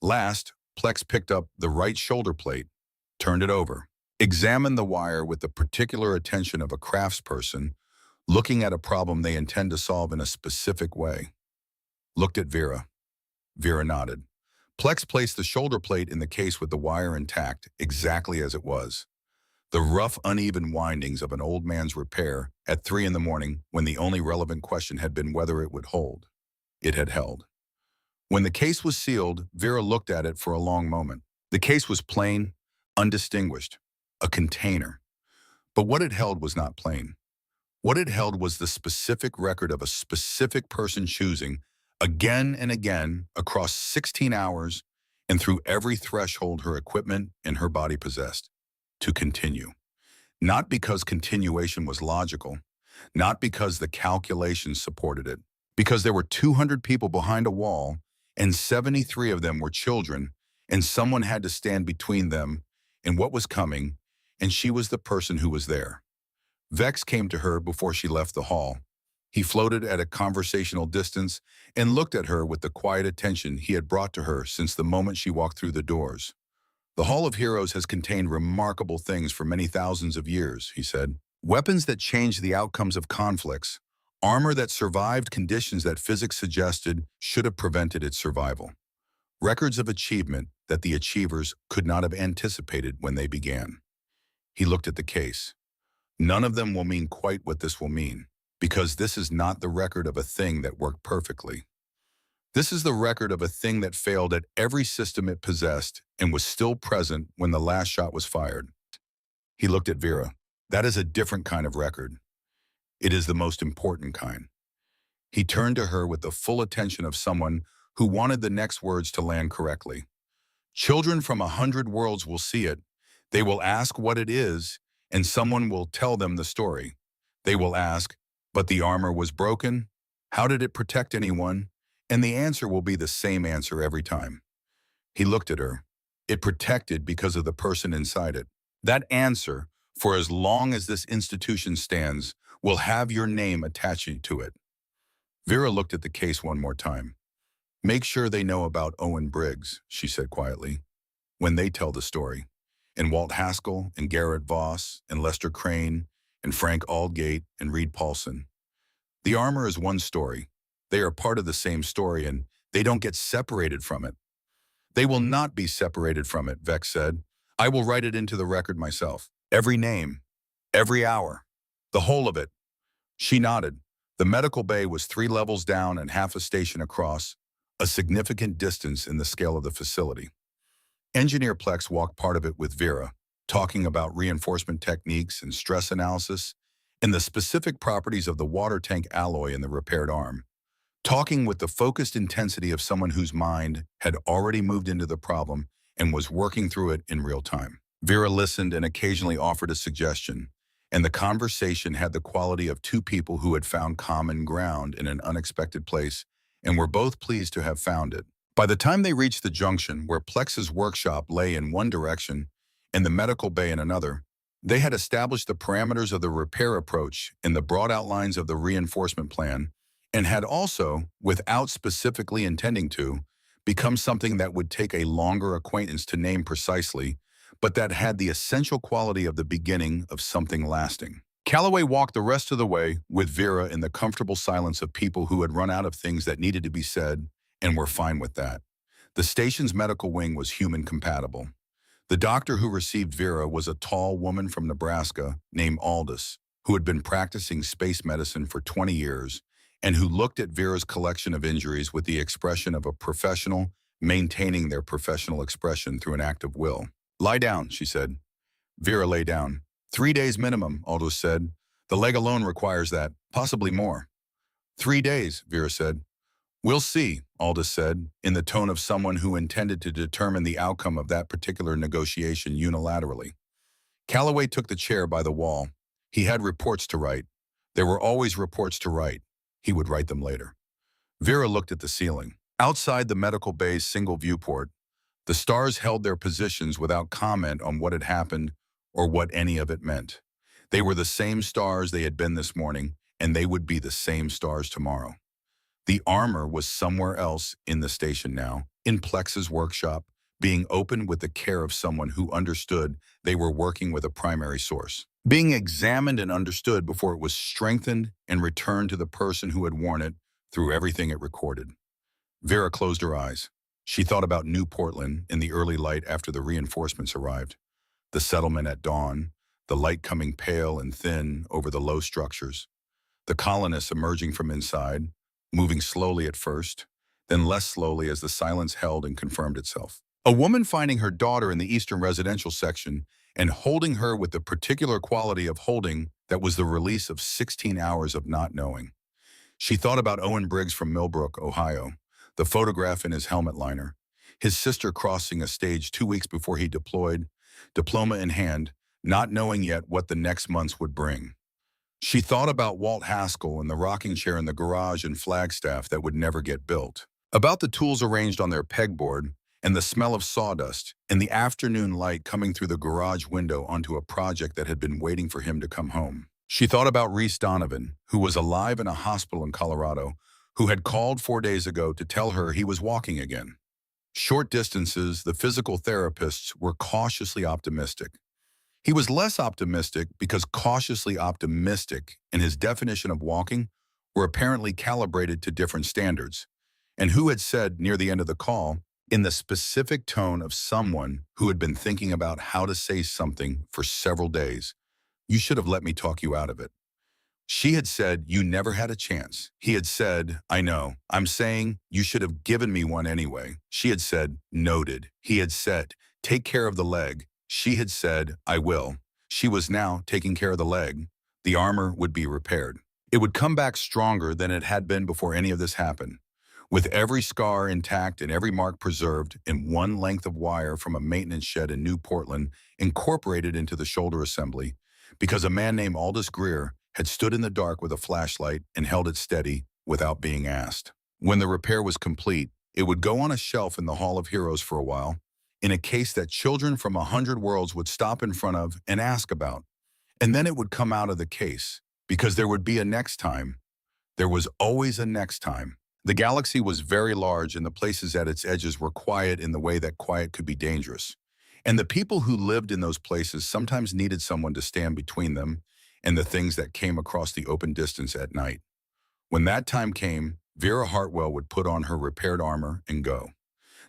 Last, Plex picked up the right shoulder plate, turned it over, examined the wire with the particular attention of a craftsperson looking at a problem they intend to solve in a specific way. Looked at Vera. Vera nodded. Plex placed the shoulder plate in the case with the wire intact, exactly as it was. The rough, uneven windings of an old man's repair at 3 in the morning when the only relevant question had been whether it would hold. It had held. When the case was sealed, Vera looked at it for a long moment. The case was plain, undistinguished, a container. But what it held was not plain. What it held was the specific record of a specific person choosing, again and again, across 16 hours and through every threshold her equipment and her body possessed, to continue. Not because continuation was logical, not because the calculations supported it, because there were 200 people behind a wall and 73 of them were children, and someone had to stand between them and what was coming, and she was the person who was there. Vex came to her before she left the hall. He floated at a conversational distance and looked at her with the quiet attention he had brought to her since the moment she walked through the doors. The Hall of Heroes has contained remarkable things for many thousands of years, he said. Weapons that changed the outcomes of conflicts, armor that survived conditions that physics suggested should have prevented its survival. Records of achievement that the achievers could not have anticipated when they began. He looked at the case. None of them will mean quite what this will mean, because this is not the record of a thing that worked perfectly. This is the record of a thing that failed at every system it possessed and was still present when the last shot was fired. He looked at Vera. That is a different kind of record. It is the most important kind. He turned to her with the full attention of someone who wanted the next words to land correctly. Children from 100 worlds will see it. They will ask what it is, and someone will tell them the story. They will ask, but the armor was broken? How did it protect anyone? And the answer will be the same answer every time. He looked at her. It protected because of the person inside it. That answer, for as long as this institution stands, will have your name attached to it. Vera looked at the case one more time. Make sure they know about Owen Briggs, she said quietly, when they tell the story. And Walt Haskell, and Garrett Voss, and Lester Crane, and Frank Aldgate, and Reed Paulson. The armor is one story. They are part of the same story, and they don't get separated from it. They will not be separated from it, Vex said. I will write it into the record myself. Every name, every hour, the whole of it. She nodded. The medical bay was 3 levels down and half a station across, a significant distance in the scale of the facility. Engineer Plex walked part of it with Vera, talking about reinforcement techniques and stress analysis, and the specific properties of the water tank alloy in the repaired arm. Talking with the focused intensity of someone whose mind had already moved into the problem and was working through it in real time. Vera listened and occasionally offered a suggestion, and the conversation had the quality of 2 people who had found common ground in an unexpected place and were both pleased to have found it. By the time they reached the junction where Plex's workshop lay in one direction and the medical bay in another, they had established the parameters of the repair approach and the broad outlines of the reinforcement plan, and had also, without specifically intending to, become something that would take a longer acquaintance to name precisely, but that had the essential quality of the beginning of something lasting. Calloway walked the rest of the way with Vera in the comfortable silence of people who had run out of things that needed to be said and were fine with that. The station's medical wing was human compatible. The doctor who received Vera was a tall woman from Nebraska named Aldous, who had been practicing space medicine for 20 years and who looked at Vera's collection of injuries with the expression of a professional maintaining their professional expression through an act of will. Lie down, she said. Vera lay down. 3 days minimum, Aldous said. The leg alone requires that, possibly more. 3 days, Vera said. We'll see, Aldous said, in the tone of someone who intended to determine the outcome of that particular negotiation unilaterally. Calloway took the chair by the wall. He had reports to write. There were always reports to write. He would write them later. Vera looked at the ceiling. Outside the medical bay's single viewport, the stars held their positions without comment on what had happened or what any of it meant. They were the same stars they had been this morning, and they would be the same stars tomorrow. The armor was somewhere else in the station now, in Plex's workshop, being opened with the care of someone who understood they were working with a primary source. Being examined and understood before it was strengthened and returned to the person who had worn it through everything it recorded. Vera closed her eyes. She thought about New Portland in the early light after the reinforcements arrived. The settlement at dawn, the light coming pale and thin over the low structures. The colonists emerging from inside, moving slowly at first, then less slowly as the silence held and confirmed itself. A woman finding her daughter in the eastern residential section and holding her with the particular quality of holding that was the release of 16 hours of not knowing. She thought about Owen Briggs from Millbrook, Ohio, the photograph in his helmet liner, his sister crossing a stage 2 weeks before he deployed, diploma in hand, not knowing yet what the next months would bring. She thought about Walt Haskell and the rocking chair in the garage and Flagstaff that would never get built, about the tools arranged on their pegboard and the smell of sawdust and the afternoon light coming through the garage window onto a project that had been waiting for him to come home. She thought about Reese Donovan, who was alive in a hospital in Colorado, who had called 4 days ago to tell her he was walking again. Short distances, the physical therapists were cautiously optimistic. He was less optimistic because cautiously optimistic and his definition of walking were apparently calibrated to different standards. And who had said near the end of the call, in the specific tone of someone who had been thinking about how to say something for several days, "You should have let me talk you out of it." She had said, "You never had a chance." He had said, "I know. I'm saying you should have given me one anyway." She had said, "Noted." He had said, "Take care of the leg." She had said, "I will." She was now taking care of the leg. The armor would be repaired. It would come back stronger than it had been before any of this happened, with every scar intact and every mark preserved in one length of wire from a maintenance shed in New Portland incorporated into the shoulder assembly, because a man named Aldous Greer had stood in the dark with a flashlight and held it steady without being asked. When the repair was complete, it would go on a shelf in the Hall of Heroes for a while, in a case that children from 100 worlds would stop in front of and ask about. And then it would come out of the case, because there would be a next time. There was always a next time. The galaxy was very large and the places at its edges were quiet in the way that quiet could be dangerous. And the people who lived in those places sometimes needed someone to stand between them and the things that came across the open distance at night. When that time came, Vera Hartwell would put on her repaired armor and go.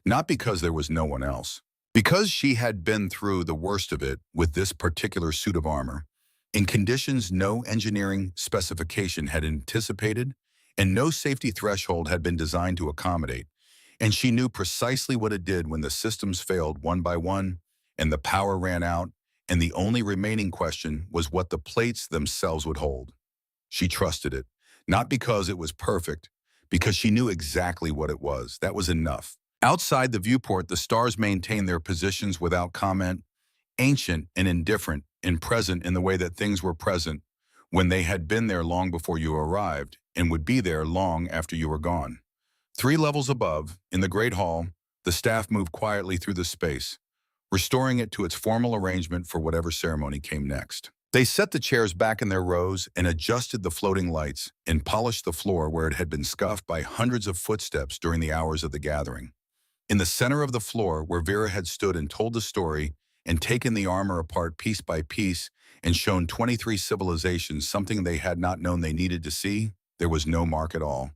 Not because there was no one else. Because she had been through the worst of it with this particular suit of armor, in conditions no engineering specification had anticipated, and no safety threshold had been designed to accommodate, and she knew precisely what it did when the systems failed one by one, and the power ran out, and the only remaining question was what the plates themselves would hold. She trusted it, not because it was perfect, because she knew exactly what it was. That was enough. Outside the viewport, the stars maintained their positions without comment, ancient and indifferent and present in the way that things were present when they had been there long before you arrived and would be there long after you were gone. 3 levels above, in the Great Hall, the staff moved quietly through the space, restoring it to its formal arrangement for whatever ceremony came next. They set the chairs back in their rows and adjusted the floating lights and polished the floor where it had been scuffed by hundreds of footsteps during the hours of the gathering. In the center of the floor, where Vera had stood and told the story and taken the armor apart piece by piece and shown 23 civilizations something they had not known they needed to see, there was no mark at all.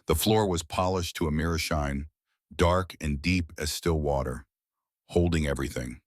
The floor was polished to a mirror shine, dark and deep as still water, holding everything.